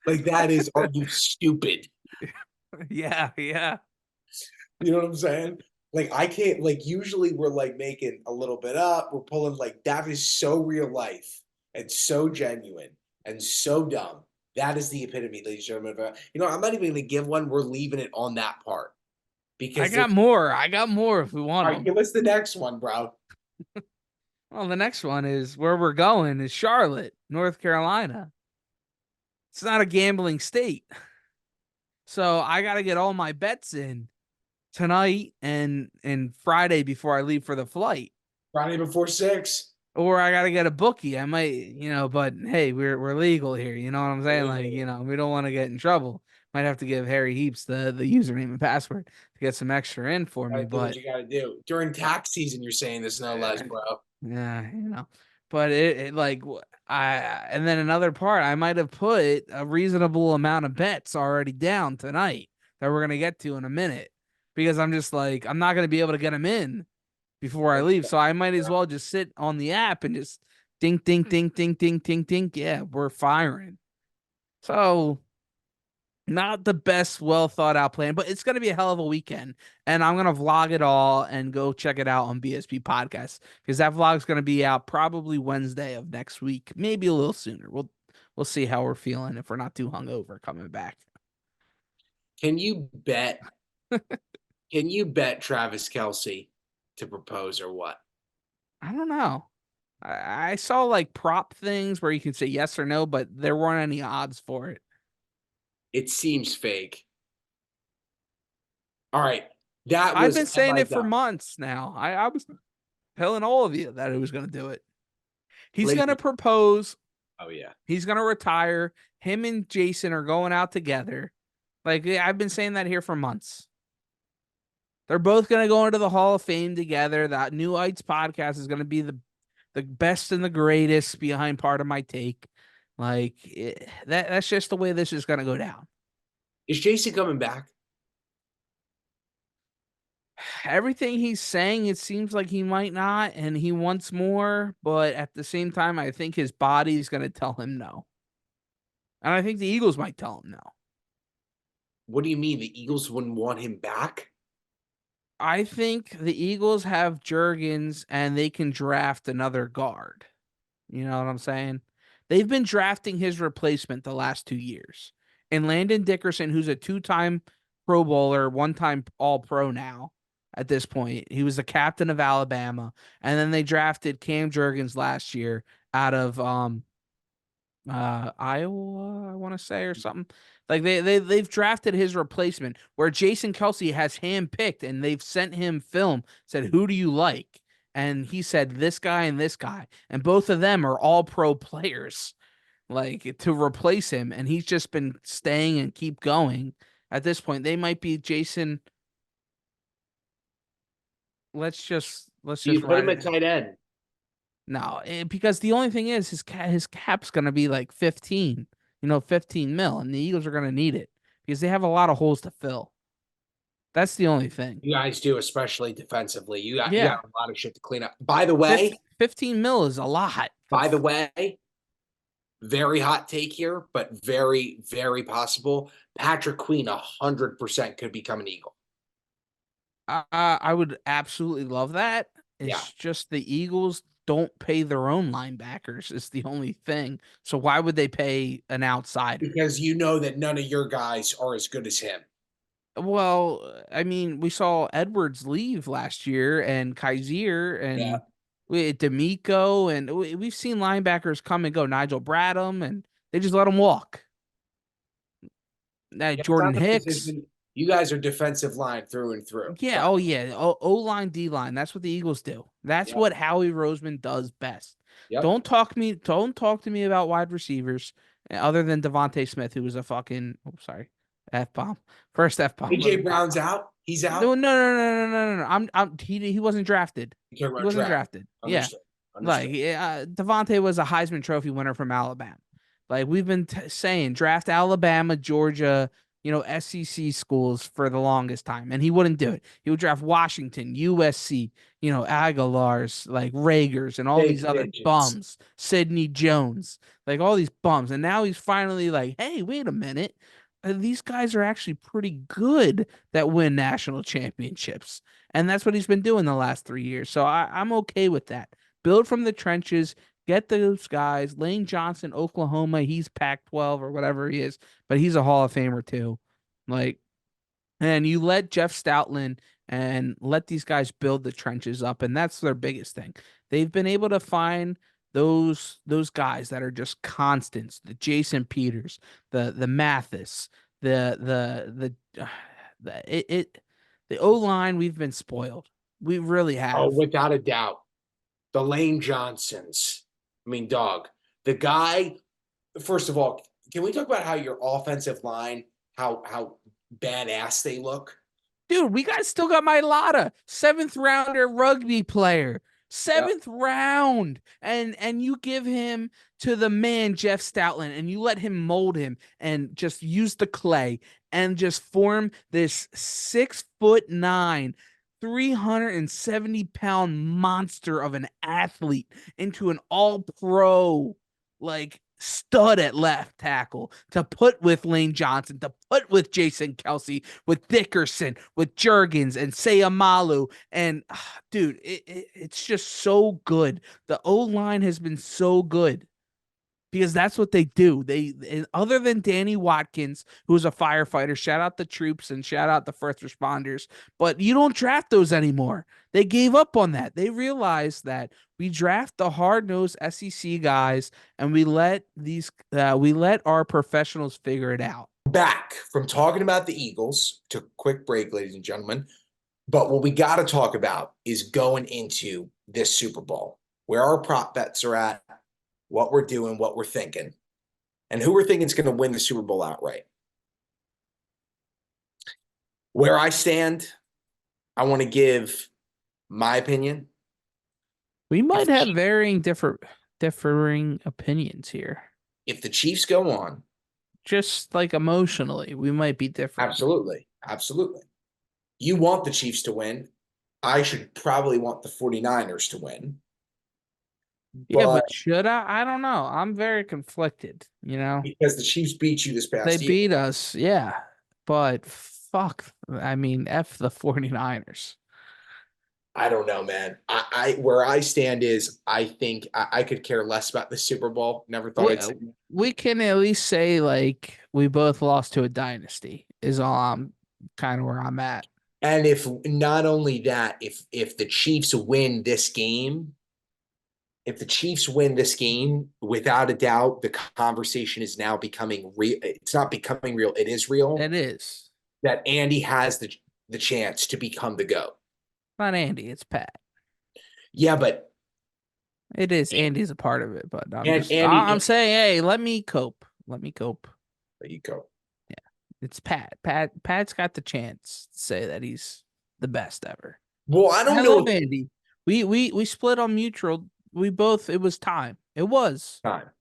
Like that is, are you stupid? Yeah, yeah. You know what I'm saying? Like I can't, like usually we're like making a little bit up, we're pulling, like that is so real life and so genuine and so dumb. That is the epitome, ladies and gentlemen. I'm not even gonna give one. We're leaving it on that part I because got there's more. I got more if we want all right, them. give us the next one, bro. Well, the next one is where we're going is Charlotte, North Carolina. It's not a gambling state. So I got to get all my bets in tonight and Friday before I leave for the flight. Friday before 6. Or I got to get a bookie. I might, but hey, we're legal here. You know what I'm saying? Like, Illegal. we don't want to get in trouble. Might have to give Harry Heaps the username and password to get some extra in for me, Gotta do what but you gotta do. During tax season, you're saying this no less, uh, bro. yeah, but it like I and then another part, I might have put a reasonable amount of bets already down tonight that we're gonna get to in a minute because I'm just like I'm not gonna be able to get them in before I leave, so I might as well just sit on the app and just ding ding ding ding ding ding ding. Yeah, we're firing. So not the best, well thought out plan, but it's going to be a hell of a weekend. And I'm going to vlog it all and go check it out on BSP Podcast because that vlog's going to be out probably Wednesday of next week, maybe a little sooner. We'll see how we're feeling if we're not too hungover coming back. Can you bet? Can you bet Travis Kelsey to propose or what? I don't know. I saw like prop things where you can say yes or no, but there weren't any odds for it. It seems fake. All right. That I've was been saying it for up. months now. I was telling all of you that he was going to do it. He's going to Ladies. propose. Oh yeah. He's going to retire. Him and Jason are going out together. Like I've been saying that here for months. They're both going to go into the Hall of Fame together. That New Heights podcast is going to be the best and the greatest behind part of my take. Like that's just the way this is going to go down. Is Jason coming back? Everything he's saying, it seems like he might not, and he wants more, but at the same time, I think his body's going to tell him no. And I think the Eagles might tell him no. What do you mean the Eagles wouldn't want him back? I think the Eagles have Jurgens and they can draft another guard. You know what I'm saying? They've been drafting his replacement the last 2 years. And Landon Dickerson, who's a 2-time Pro Bowler, 1-time All Pro now at this point. He was the captain of Alabama. And then they drafted Cam Jurgens last year out of Iowa, I want to say, or something. Like they've drafted his replacement where Jason Kelsey has handpicked and they've sent him film, said, who do you like? And he said this guy and this guy. And both of them are all pro players, like to replace him. And he's just been staying and keep going. At this point, they might be Jason. Let's Do you just put ride him it at out. tight end? No, because the only thing is his cap's gonna be like 15, 15 mil, and the Eagles are gonna need it because they have a lot of holes to fill. That's the only thing. You guys do, especially defensively. You got Yeah, a lot of shit to clean up. By the way, 15 mil is a lot. by the way, very hot take here, but very, very possible. Patrick Queen 100% could become an Eagle. I would absolutely love that. Yeah. It's just the Eagles don't pay their own linebackers. Is the only thing. So why would they pay an outsider? Because you know that none of your guys are as good as him. Well, I mean, we saw Edwards leave last year and Kaiser Yeah. and D'Amico, and we've seen linebackers come and go. Nigel Bradham, and they just let them walk. Yeah, it's Jordan not a Hicks. position. You guys are defensive line through and through. Yeah, But oh yeah. O line, D line. That's what the Eagles do. That's yep, what Howie Roseman does best. yep. Don't talk to me about wide receivers other than Devontae Smith, who was a fucking sorry. F bomb. First F bomb of AJ the night. Brown's out. He's No, out. no, no, no, no, no, no. He wasn't drafted. You care He about wasn't draft. drafted. Yeah. Understood. Like Understood. Devontae was a Heisman Trophy winner from Alabama. Like we've been saying, draft Alabama, Georgia, SEC schools for the longest time, and he wouldn't do it. He would draft Washington, USC, Aguilar's, like Rager's, and all these Big other bitches. bums, Sidney Jones, like all these bums. And now he's finally like, hey, wait a minute. These guys are actually pretty good that win national championships. And that's what he's been doing the last 3 years. So I'm okay with that. Build from the trenches, get those guys. Lane Johnson, Oklahoma, he's Pac 12 or whatever he is, but he's a Hall of Famer too. Like, and you let Jeff Stoutland and let these guys build the trenches up. And that's their biggest thing. They've been able to find those guys that are just constants, the Jason Peters, the Mathis, the O line, we've been spoiled. We really Oh, have. without a doubt. The Lane Johnsons. I mean, dog. The guy, first of all, can we talk about how your offensive line, how badass they look? Dude, still got my Lotta, 7th rounder rugby player. Yep. 7th round. And you give him to the man Jeff Stoutland and you let him mold him and just use the clay and just form this 6'9", 370-pound monster of an athlete into an all-pro, like stud at left tackle to put with Lane Johnson, to put with Jason Kelsey, with Dickerson, with Jurgens and Sayamalu. And dude, it's just so good. The O line has been so good. because that's what they do. Other than Danny Watkins, who's a firefighter, shout out the troops and shout out the first responders, but you don't draft those anymore. They gave up on that. They realized that we draft the hard-nosed SEC guys and we let our professionals figure it out. Back from talking about the Eagles to a quick break, ladies and gentlemen. But what we got to talk about is going into this Super Bowl, where our prop bets are at, what we're doing, what we're thinking, and who we're thinking is going to win the Super Bowl outright. Where I stand, I want to give my opinion. We might have differing opinions here. If the Chiefs go on, Just like emotionally, we might be different. absolutely, absolutely. You want the Chiefs to win. I should probably want the 49ers to win. Yeah, but should I? I don't know. I'm very conflicted, because the Chiefs beat you this They past year. beat us, yeah. But fuck, I mean, F the 49ers. I don't know, man. I where I stand is I think I could care less about the Super Bowl. Never thought We, I'd say. we can at least say like we both lost to a dynasty is all I'm kind of where I'm at. And if not only that, if the Chiefs win this game, if the Chiefs win this game, without a doubt, the conversation is now becoming real. It's not becoming real. It is real It is. that Andy has the chance to become the GOAT. Not Andy, it's Pat. Yeah, but It is. Andy's a part of it, but Andy, I'm saying, hey, let me cope. Let me cope. there you go. Yeah. It's Pat. Pat's got the chance to say that he's the best ever. Well, I don't I know love Andy. We split on mutual. It was time. It was. time.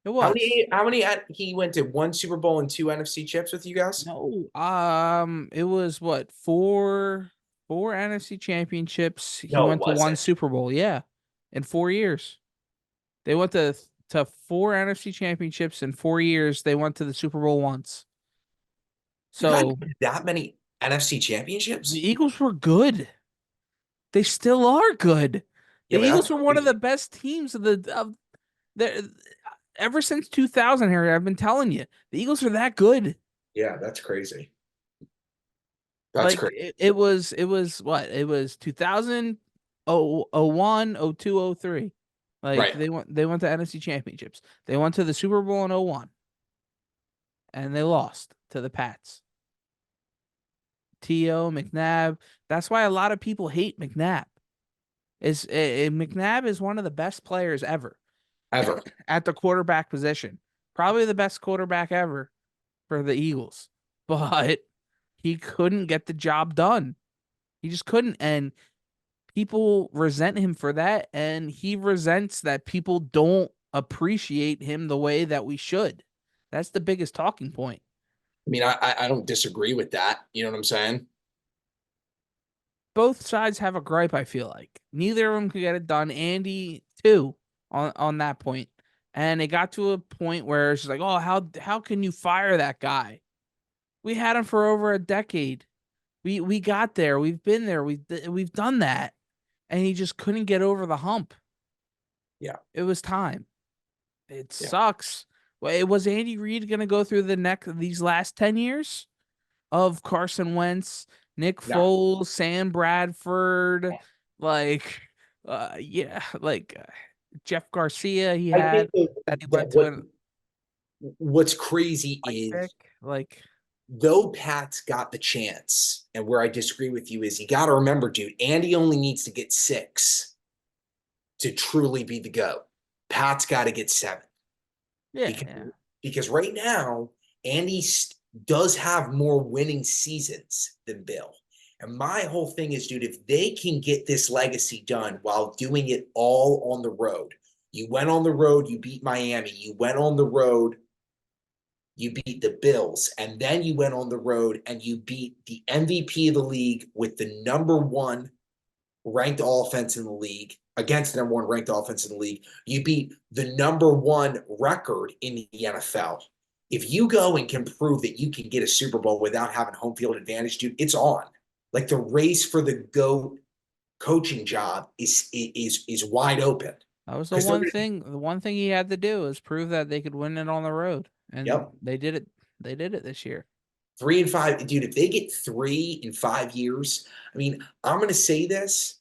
It was. How many he went to one Super Bowl and two NFC chips with you guys? No. It was what, four NFC championships. He No, it went to one wasn't. Super Bowl, yeah. In 4 years. They went to four NFC championships in 4 years. They went to the Super Bowl once. You guys So did that many NFC championships? the Eagles were good. They still are good. Yeah, The but Eagles that's were one of crazy. the best teams of the ever since 2000, Harry. I've been telling you, the Eagles are that good. Yeah, that's crazy. That's Like crazy. it was what? It was 2000, 01, 02, 03. Like Right. they went to NFC championships. They went to the Super Bowl in 01 and they lost to the Pats. T.O. McNabb. That's why a lot of people hate McNabb. McNabb is one of the best players ever Ever. at the quarterback position. Probably the best quarterback ever for the Eagles. But he couldn't get the job done. He just couldn't. And people resent him for that. And he resents that people don't appreciate him the way that we should. That's the biggest talking point. I mean, I don't disagree with that. You know what I'm saying? Both sides have a gripe, I feel like. Neither of them could get it done. Andy, too, on that point. And it got to a point where it's just like, oh, how can you fire that guy? We had him for over a decade. We got there. We've been there. We've done that. And he just couldn't get over the hump. Yeah. It was time. It Yeah. sucks. Was Andy Reid going to go through these last 10 years of Carson Wentz, Nick No. Foles, Sam Bradford, like, Jeff Garcia? He I had think that he that went to an what's crazy pick. is Like, though Pat's got the chance, and where I disagree with you is you got to remember, dude, Andy only needs to get 6 to truly be the GOAT. Pat's got to get 7. Because right now, Andy does have more winning seasons than Bill. And my whole thing is, dude, if they can get this legacy done while doing it all on the road, you went on the road, you beat Miami, you went on the road, you beat the Bills, and then you went on the road and you beat the MVP of the league with the number 1 ranked offense in the league against the number 1 ranked offense in the league. You beat the number 1 record in the NFL. If you go and can prove that you can get a Super Bowl without having home field advantage, dude, it's on. The race for the GOAT coaching job is wide open. That was because they're gonna. the one thing he had to do is prove that they could win it on the road. And Yep. they did it. They did it this year. 3 and 5, dude. If they get 3 in 5 years, I mean, I'm gonna say this.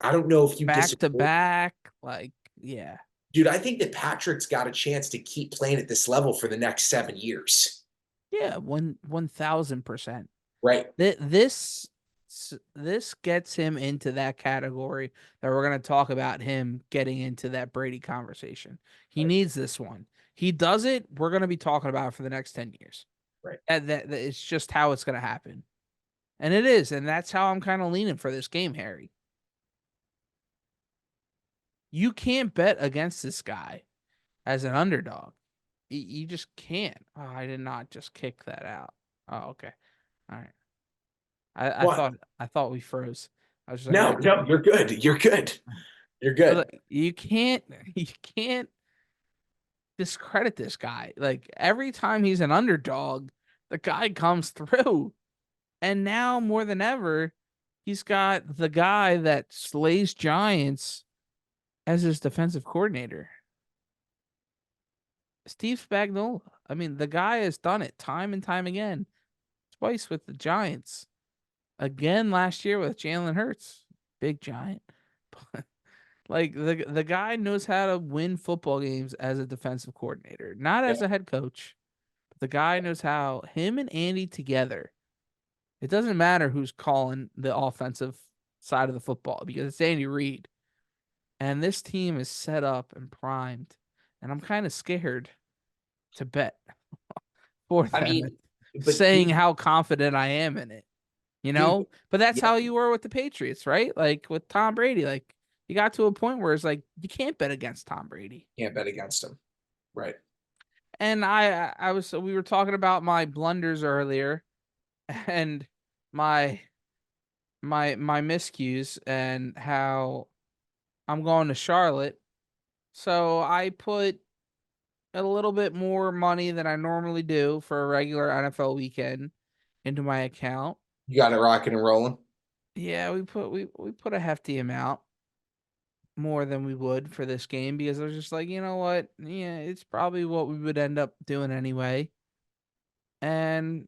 I don't know if you Back to disagree, back, like, yeah. dude. I think that Patrick's got a chance to keep playing at this level for the next 7 years. Yeah, 1000%. Right. This gets him into that category that we're going to talk about him getting into that Brady conversation. He Right. needs this one. He does it, we're going to be talking about it for the next 10 years. Right. That it's just how it's going to happen. And it is, and that's how I'm kind of leaning for this game, Harry. You can't bet against this guy as an underdog. You just can't. Oh, I did not just kick that out. Oh, okay. All right. I What? thought we froze. I was just like, No, wait. no, you're good. You're good. You're But good. like, you can't discredit this guy. Like every time he's an underdog, the guy comes through. And now more than ever, he's got the guy that slays giants as his defensive coordinator. Steve Spagnuolo. I mean, the guy has done it time and time again. Twice with the Giants. Again last year with Jalen Hurts. Big giant. Like the guy knows how to win football games as a defensive coordinator, not as Yep. a head coach. But the guy knows how. Him and Andy together. It doesn't matter who's calling the offensive side of the football because it's Andy Reid. And this team is set up and primed. And I'm kind of scared to bet for I them, mean, but saying how confident I am in it. You dude, know? But that's yeah, how you were with the Patriots, right? Like with Tom Brady. Like you got to a point where it's like you can't bet against Tom Brady. can't bet against them. Right. And we were talking about my blunders earlier and my my miscues and how I'm going to Charlotte. So I put a little bit more money than I normally do for a regular NFL weekend into my account. You got it rocking and rolling. Yeah, we put a hefty amount more than we would for this game because I was just like, you know what? Yeah, it's probably what we would end up doing anyway. And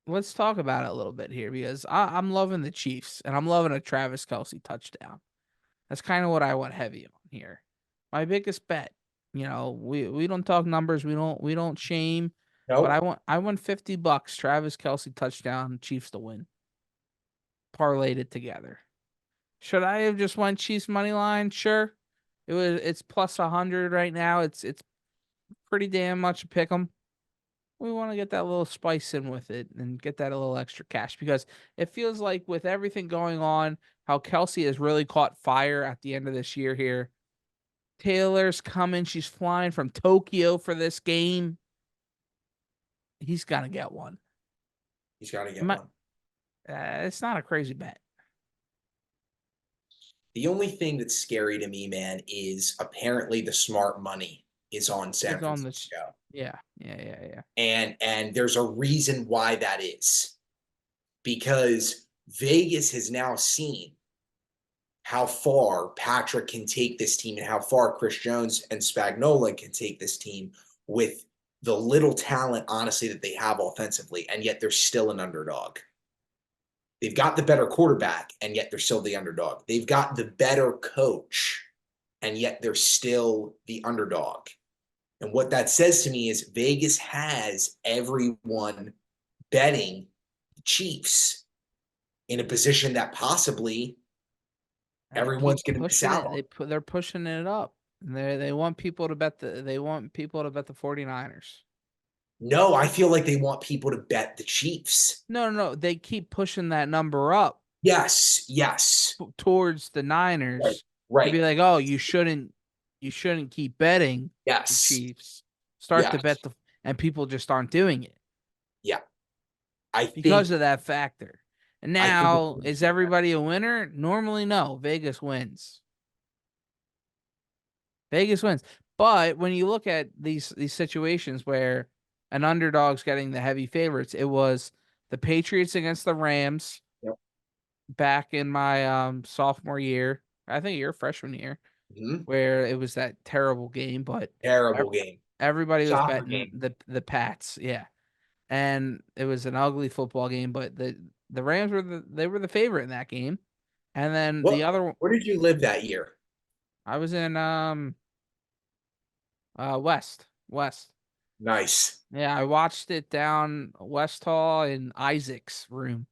let's talk about it a little bit here because I'm loving the Chiefs and I'm loving a Travis Kelsey touchdown. That's kind of what I went heavy on here. My biggest bet. You know, we don't talk numbers. We don't shame. But Nope. I won $50. Travis Kelsey touchdown. Chiefs to win. Parlayed it together. Should I have just went Chiefs money line? Sure. It's plus 100 right now. It's pretty damn much a pick 'em. We want to get that little spice in with it and get that a little extra cash because it feels like with everything going on, how Kelsey has really caught fire at the end of this year here. Taylor's coming. She's flying from Tokyo for this game. He's got to get one. He's got to get My, one. it's not a crazy bet. The only thing that's scary to me, man, is apparently the smart money is on San It's on the, Francisco. yeah. And there's a reason why that is. Because Vegas has now seen how far Patrick can take this team and how far Chris Jones and Spagnola can take this team with the little talent, honestly, that they have offensively, and yet they're still an underdog. They've got the better quarterback, and yet they're still the underdog. They've got the better coach, and yet they're still the underdog. And what that says to me is Vegas has everyone betting the Chiefs in a position that possibly And they keep everyone's going to miss pushing out it. on. They're pushing it up. They want people to bet the 49ers. No, I feel like they want people to bet the Chiefs. No. They keep pushing that number up Yes, yes. towards the Right, Niners to right. be like, oh, you shouldn't keep betting the Yes, Chiefs. Start to yes. bet and people just aren't doing it Yeah. I because think of that factor. And I think it's now, is everybody a winner? Normally, no. Vegas wins. Vegas wins. But when you look at these situations where an underdog's getting the heavy favorites, it was the Patriots against the Rams Yep. back in my sophomore year. I think your freshman year. Mhm. where it was that terrible game, but ev- Terrible game. everybody was Soccer betting game. the Pats. Yeah. And it was an ugly football game, but the Rams were the favorite in that game. And then the What? other one, Where did you live that year? I was in West. Nice. Yeah, I watched it down West Hall in Isaac's room.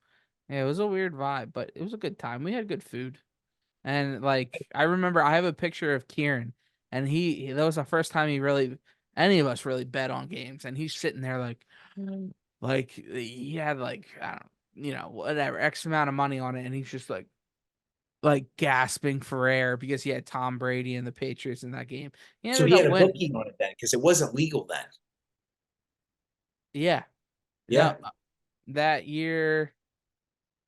Yeah, it was a weird vibe, but it was a good time. We had good food. And like I remember I have a picture of Kieran and that was the first time any of us really bet on games and he's sitting there like he had like I don't whatever X amount of money on it and he's just like gasping for air because he had Tom Brady and the Patriots in that game. He So ended he up had a winning. booking on it then because it wasn't legal then. Yeah. No, Yeah. that year,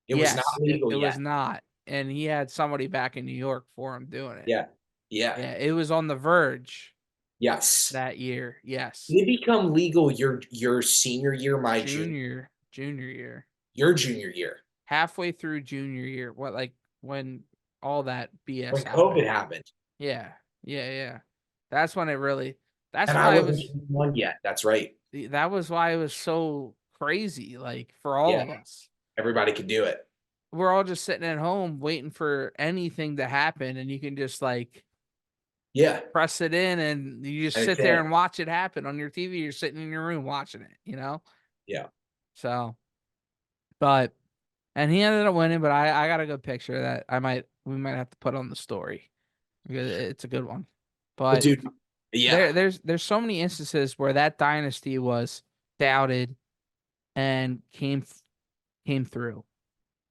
It was not yes, it legal was yet. not. And he had somebody back in New York for him doing it. Yeah. Yeah. Yeah, it was on the verge Yes. that year. Yes. Did it become legal your senior year, my junior, Junior year. your junior year Halfway through junior year, when all that BS when COVID happened. happened? Yeah. Yeah, yeah. That's when it really that's And I why it wasn't was 21 yet. That's right. that was why it was so crazy, like for all Yeah. of us. Everybody could do it. We're all just sitting at home waiting for anything to happen, and you can just like Yeah. press it in and you just And it's sit there in. and watch it happen on your TV. You're sitting in your room watching it. Yeah. So, but and he ended up winning, but I got a good picture that we might have to put on the story because it's a good one. Well, But dude, yeah. there's so many instances where that dynasty was doubted and came through.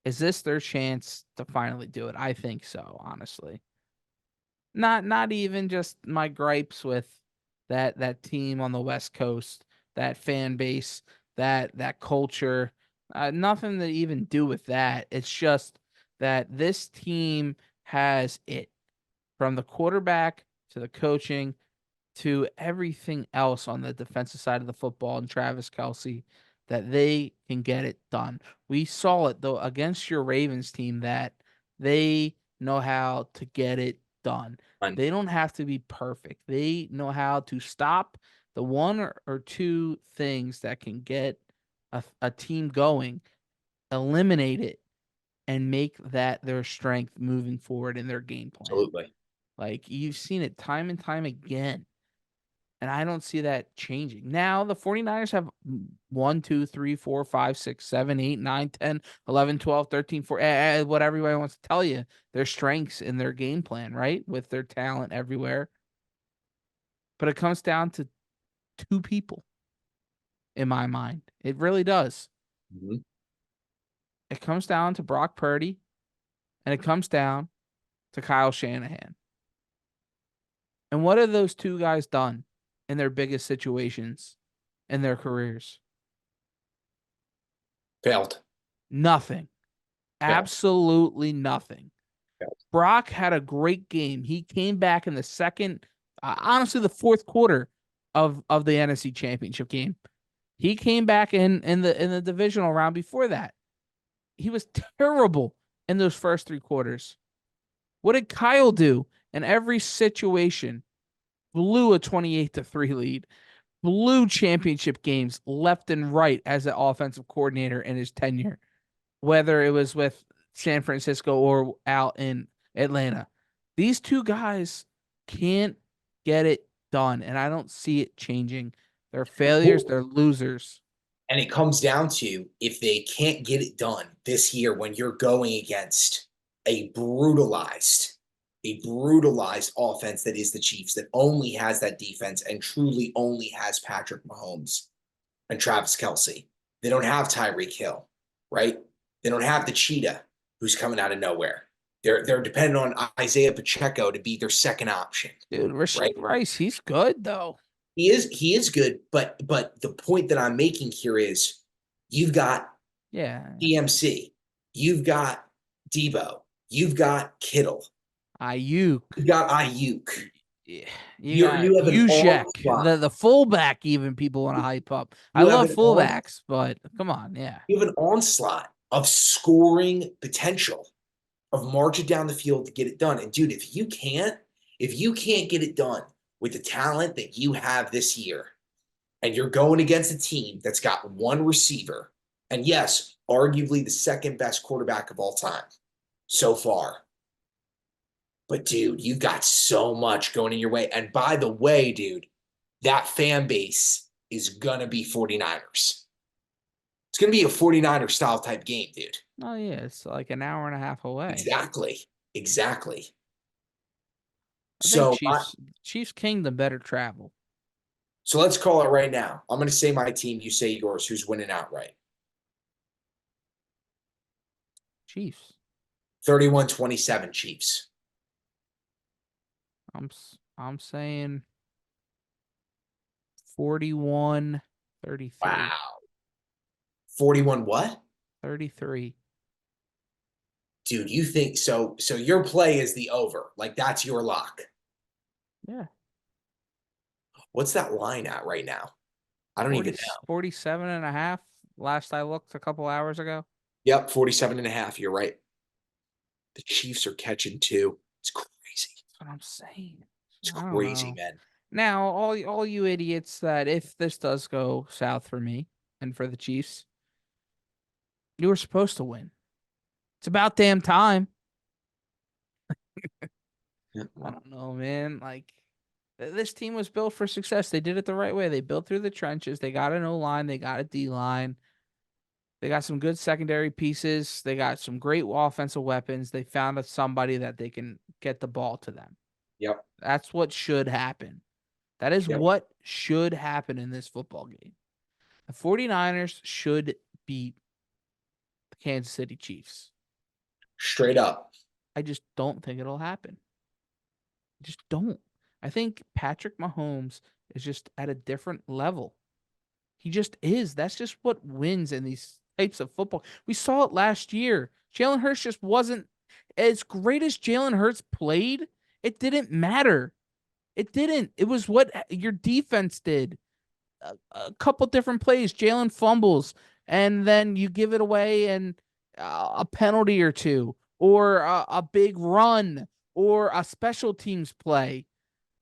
Is this their chance to finally do it? I think so, honestly. Not even just my gripes with that team on the West Coast, that fan base, that culture. Nothing to even do with that. It's just that this team has it from the quarterback to the coaching to everything else on the defensive side of the football and Travis Kelsey that they can get it done. We saw it though against your Ravens team that they know how to get it done. Fun. They don't have to be perfect. They know how to stop the one or two things that can get a team going, eliminate it, and make that their strength moving forward in their game plan. Absolutely. Like you've seen it time and time again. And I don't see that changing. Now the 49ers have 1, 2, 3, 4, 5, 6, 7, 8, 9, 10, 11, 12, 13, 14, what everybody wants to tell you, their strengths in their game plan, right? With their talent everywhere. But it comes down to two people in my mind. It really does. Mhm. It comes down to Brock Purdy and it comes down to Kyle Shanahan. And what have those two guys done in their biggest situations in their careers? Failed. Nothing. Failed. Absolutely nothing. Failed. Brock had a great game. He came back in the second, honestly, the fourth quarter of the NFC Championship game. He came back in the divisional round before that. He was terrible in those first three quarters. What did Kyle do in every situation? Blew a 28-3 lead. Blew championship games left and right as an offensive coordinator in his tenure, whether it was with San Francisco or out in Atlanta. These two guys can't get it done, and I don't see it changing. They're failures, Well, they're losers. and it comes down to if they can't get it done this year when you're going against a brutalized offense that is the Chiefs that only has that defense and truly only has Patrick Mahomes and Travis Kelsey. They don't have Tyreek Hill, right? They don't have the cheetah who's coming out of nowhere. They're dependent on Isaiah Pacheco to be their second option, Dude, right? Rasheed Rice, he's good though. He is good, but the point that I'm making here is you've got Yeah. EMC, you've got Debo, you've got Kittle, Ayuk. you've got Ayuk. Yeah. You You got you have an Juszczyk, onslaught. the fullback. Even people want to hype up. I You have love an on, fullbacks, but come on, yeah. you have an onslaught of scoring potential of marching down the field to get it done. And dude, if you can't, If you can't get it done with the talent that you have this year, and you're going against a team that's got one receiver, and yes, arguably the second best quarterback of all time so far. But dude, you got so much going in your way. And by the way, dude, that fan base is going to be 49ers. It's going to be a 49er style type game, dude. Oh yeah, it's like an hour and a half away. Exactly. Exactly. I think So, Chiefs Kingdom better travel. so let's call it right now. I'm going to say my team. You say yours. Who's winning outright? Chiefs. 31-27 Chiefs. I'm saying 41-33. Wow. 41 what? 33. Dude, you think so? So your play is the over. Like that's your lock. Yeah. What's that line at right now? I don't 40, even know. 47 and a half. Last I looked a couple hours ago. Yep, 47 and a half. You're right. The Chiefs are catching two. It's crazy. That's what I'm saying. It's I don't crazy, know. man. Now, all you idiots that if this does go south for me and for the Chiefs, you were supposed to win. It's about damn time. Yeah. I don't know, man. Like this team was built for success. They did it the right way. They built through the trenches. They got an O line. They got a D line. They got some good secondary pieces. They got some great offensive weapons. They found somebody that they can get the ball to them. Yep. That's what should happen. That is Yep. what should happen in this football game. The 49ers should beat the Kansas City Chiefs. Straight up. I just don't think it'll happen. I just don't. I think Patrick Mahomes is just at a different level. He just is. That's just what wins in these types of football. We saw it last year. Jalen Hurts just wasn't as great as Jalen Hurts played. It didn't matter. It didn't. It was what your defense did. A couple different plays, Jalen fumbles, and then you give it away and a penalty or two, or a big run, or a special teams play.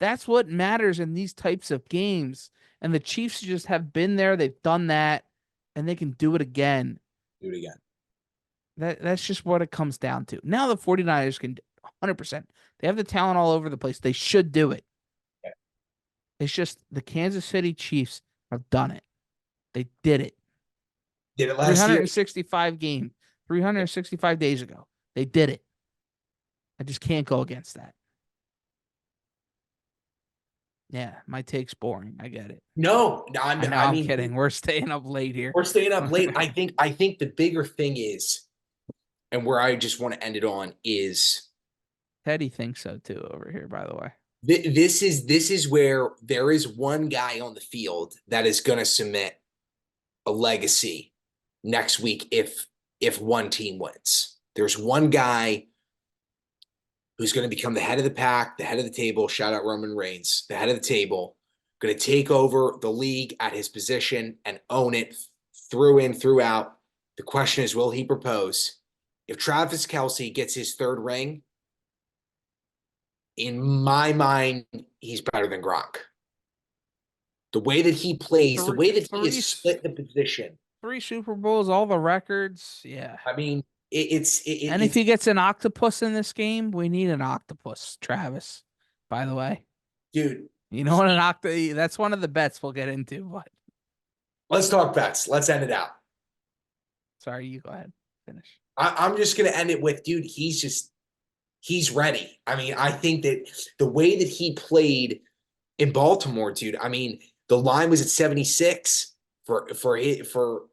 That's what matters in these types of games. And the Chiefs just have been there. They've done that, and they can do it again. Do it again. That's just what it comes down to. Now the 49ers can 100%. They have the talent all over the place. They should do it. Yeah. It's just the Kansas City Chiefs have done it. They did it. Did it last year. 365 days ago. They did it. I just can't go against that. Yeah, my take's boring. I get it. No, I mean, kidding. We're staying up late here. we're staying up late. I think the bigger thing is, and where I just want to end it on is Teddy thinks so too over here, by the way. this is where there is one guy on the field that is going to cement a legacy next week if one team wins. There's one guy who's going to become the head of the pack, the head of the table. Shout out Roman Reigns, the head of the table, going to take over the league at his position and own it through in, through out. The question is, will he propose? If Travis Kelce gets his third ring, in my mind, he's better than Gronk. The way that he plays, the way that he has split the position. 3 Super Bowls, all the records. Yeah. I mean, and if he gets an octopus in this game, we need an octopus, Travis, by the way. Dude. You know what an octopus, that's one of the bets we'll get into, but let's talk bets. Let's end it out. Sorry, you go ahead. Finish. I'm just going to end it with, dude, he's ready. I mean, I think that the way that he played in Baltimore, dude, I mean, the line was at 76 for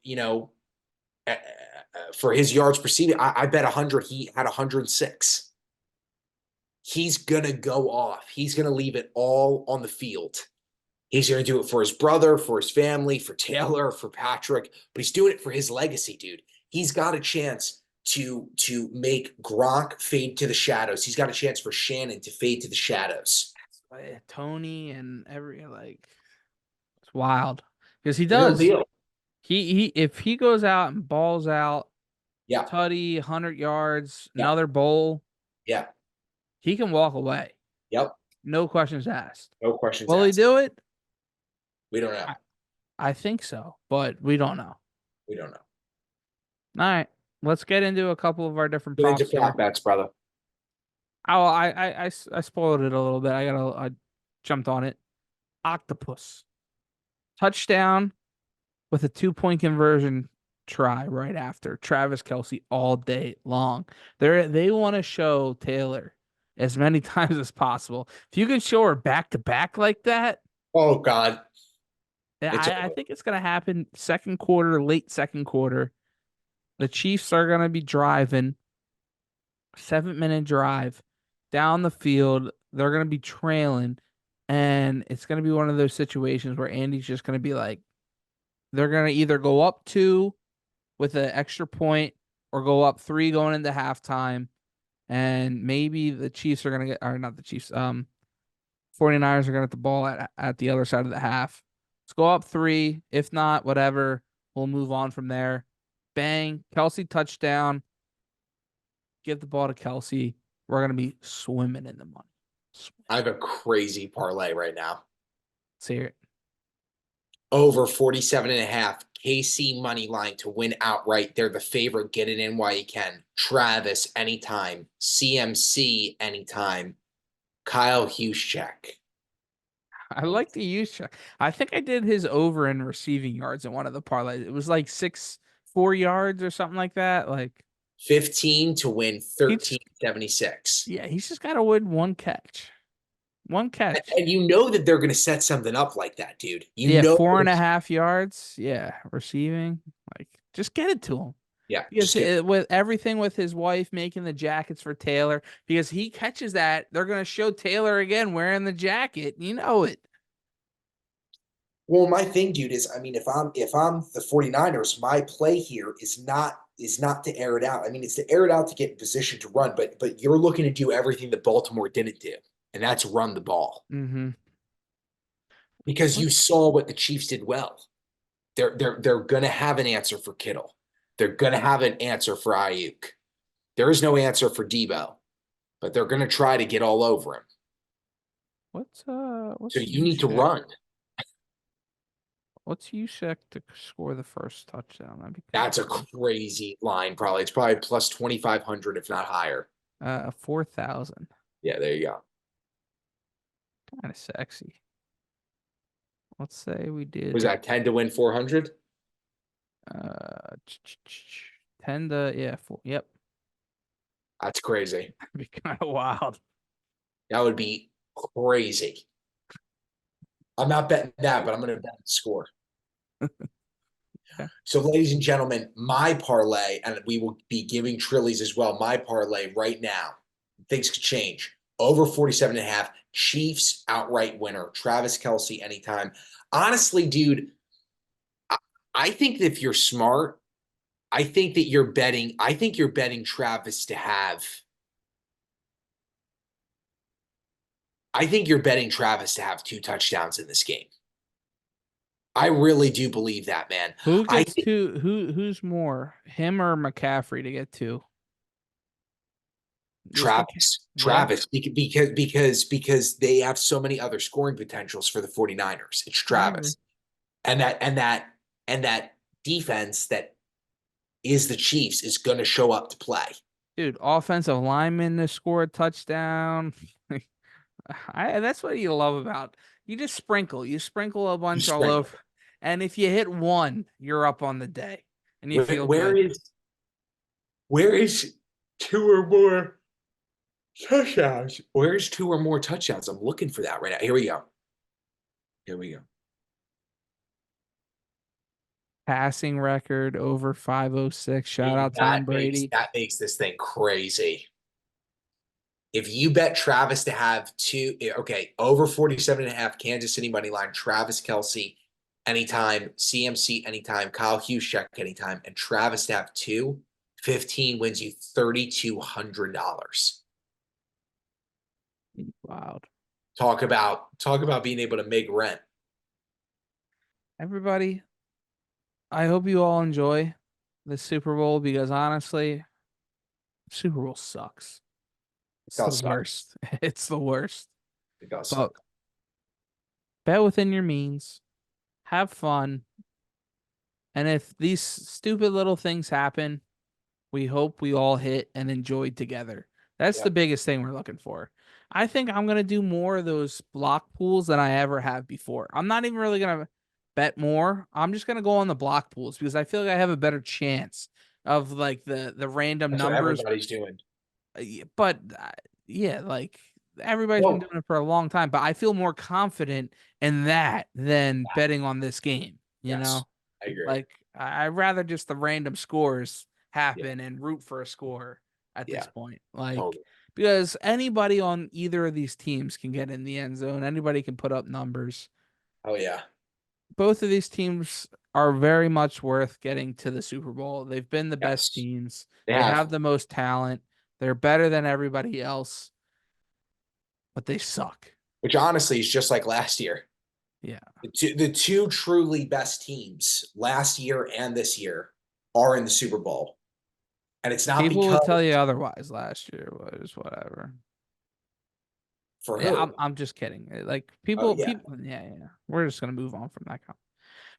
you know, for his yards preceded. I bet 100 he had 106. He's going to go off. He's going to leave it all on the field. He's going to do it for his brother, for his family, for Taylor, for Patrick, but he's doing it for his legacy, dude. He's got a chance to make Gronk fade to the shadows. He's got a chance for Shannon to fade to the shadows. Tony and it's wild because he does. He if he goes out and balls out, yeah, tutty, 100 yards, another bowl, yeah, he can walk away. Yep. No questions asked. No questions Will he asked. do it? We don't know. I, I think so, but we don't know. We don't know. All right, let's get into a couple of our different Get into props prop here. bets, brother. Oh, I spoiled it a little bit. I jumped on it. Octopus touchdown with a 2 point conversion try right after Travis Kelsey all day long. They want to show Taylor as many times as possible. If you can show her back to back like that, Oh God, yeah, it's I think it's gonna happen second quarter, late second quarter. The Chiefs are gonna be driving 7 minute drive down the field. They're gonna be trailing, and it's gonna be one of those situations where Andy's just gonna be like, they're gonna either go up two with an extra point or go up three going into halftime. And maybe the Chiefs are gonna get, or not the Chiefs, 49ers are gonna get the ball at the other side of the half. Let's go up three. If not, whatever. We'll move on from there. Bang. Kelsey touchdown. Give the ball to Kelsey. We're gonna be swimming in the money. I have a crazy parlay right now. Let's hear it. Over 47.5. KC money line to win outright. They're the favorite. Get it in while you can. Travis anytime. CMC anytime. Kyle Juszczyk. I like the use check. I think I did his over in receiving yards in one of the parlays. It was like 4 yards or something like that. Like 15 to win he just 1376. yeah, he's just got to win one catch. One catch. And you know that they're going to set something up like that, dude. You Yeah, know, 4.5 yards. Yeah, receiving. Like, just get it to him. yeah, Because just get with everything with his wife making the jackets for Taylor, because he catches that, they're gonna show Taylor again wearing the jacket. You know it. Well, my thing, dude, is I mean, if I'm the 49ers, my play here is not to air it out. I mean, it's to air it out to get in position to run, but you're looking to do everything that Baltimore didn't do, and that's run the ball. Mm-hmm. Because you saw what the Chiefs did well. They're gonna have an answer for Kittle. They're gonna have an answer for Ayuk. There is no answer for Debo, but they're gonna try to get all over him. What's So you need to Juszczyk? run. What's Juszczyk to score the first touchdown? That'd be kind That's a of cool. crazy line, probably. It's probably plus 2,500, if not higher. 4,000. Yeah, there you go. Kind of sexy. Let's say we did Was that 10 to win 400? uh 10 to yeah, 4. Yep. That's crazy. That'd be kind of wild. That would be crazy. I'm not betting that, but I'm going to bet the score. Okay. So, ladies and gentlemen, my parlay, and we will be giving Trillies as well, my parlay right now, things could change. Over 47.5, Chiefs outright winner, Travis Kelsey anytime. Honestly, dude, I think that if you're smart, I think you're betting Travis to have. I think you're betting Travis to have 2 touchdowns in this game. I really do believe that, man. Who I gets think two? Who's more, him or McCaffrey to get two? Is yeah, Travis, because they have so many other scoring potentials for the 49ers. It's I agree. Travis. And that defense that is the Chiefs is going to show up to play. Dude, offensive lineman to score a touchdown. That's what you love about. You just sprinkle. You sprinkle a You bunch all sprinkle. over. And if you hit one, you're up on the day and you Where, feel where good. is two or more touchdowns? Where's two or more touchdowns? I'm looking for that right now. Here we go. Here we go. Passing record over 506. Shout out Tom Brady. That makes this thing crazy. If you bet Travis to have two, okay, over 47.5, Kansas City money line, Travis Kelsey anytime, CMC anytime, Kyle Juszczyk anytime, and Travis to have 15 wins you $3,200. Wow. Talk about being able to make rent. Everybody, I hope you all enjoy the Super Bowl because honestly, Super Bowl sucks. It It's the does suck. worst. It's the worst. It does But suck. bet within your means, have fun, and if these stupid little things happen, we hope we all hit and enjoyed together. That's the Yep. biggest thing we're looking for. I think I'm gonna do more of those block pools than I ever have before. I'm not even really gonna bet more. I'm just gonna go on the block pools because I feel like I have a better chance of like the random That's what numbers. everybody's doing. But yeah, like everybody's been Well, doing it for a long time, but I feel more confident in that than betting on this game, you yes, know? I agree. Like I'd rather just the random scores Yeah, happen and root for a score at this yeah, point. Like totally. because anybody on either of these teams can get in the end zone. Anybody can put up numbers. Oh yeah, Both of these teams are very much worth getting to the Super Bowl. They've been the best yes, teams. they They have. have the most talent. They're better than everybody else, but they suck. Which honestly is just like last year. Yeah. The two truly best teams last year and this year are in the Super Bowl, and it's not People would because tell you otherwise last year was whatever. for Yeah, who. I'm just kidding. Like Oh yeah, people yeah. We're just gonna move on from that comment.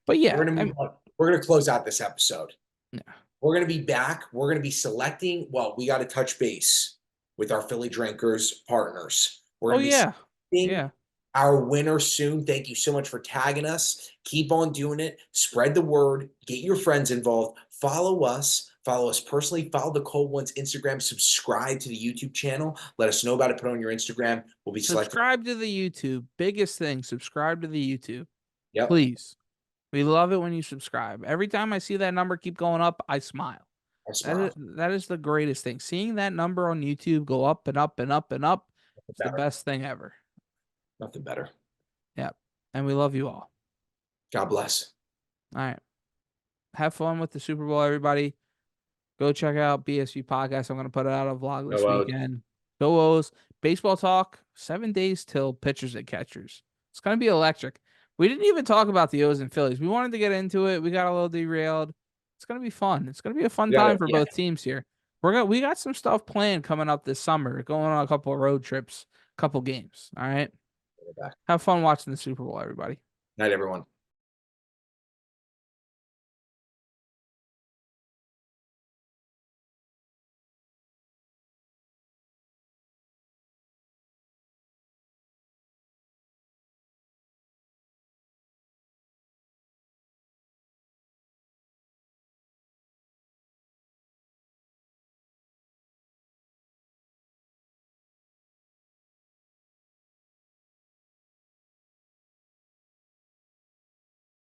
But yeah, we're gonna move I'm on. We're gonna close out this episode. yeah. We're going to be back. We're going to be selecting. Well, we got to touch base with our Philly Drinkers partners. We're Oh going to be yeah. selecting Yeah. our winner soon. Thank you so much for tagging us. Keep on doing it. Spread the word. Get your friends involved. Follow us. Follow us personally. Follow the Cold Ones Instagram. Subscribe to the YouTube channel. Let us know about it. Put it on your Instagram. We'll be selecting. Subscribe to the YouTube. Biggest thing, subscribe to the YouTube. Yep. Please. We love it when you subscribe. Every time I see that number keep going up, I smile. I That is smile. that is the greatest thing. Seeing that number on YouTube go up and up and up and up, Nothing it's the better. best thing ever. Nothing better. Yep. And we love you all. God bless. All right. Have fun with the Super Bowl, everybody. Go check out BSU Podcast. I'm going to put out a vlog this Go weekend. Go O's. Baseball talk, 7 days till pitchers and catchers. It's going to be electric. We didn't even talk about the O's and Phillies. We wanted to get into it. We got a little derailed. It's going to be fun. It's going to be a fun We got time it. for Yeah. both teams here. We got some stuff planned coming up this summer, going on a couple of road trips, couple games. All right. We're back. Have fun watching the Super Bowl, everybody. Night, everyone.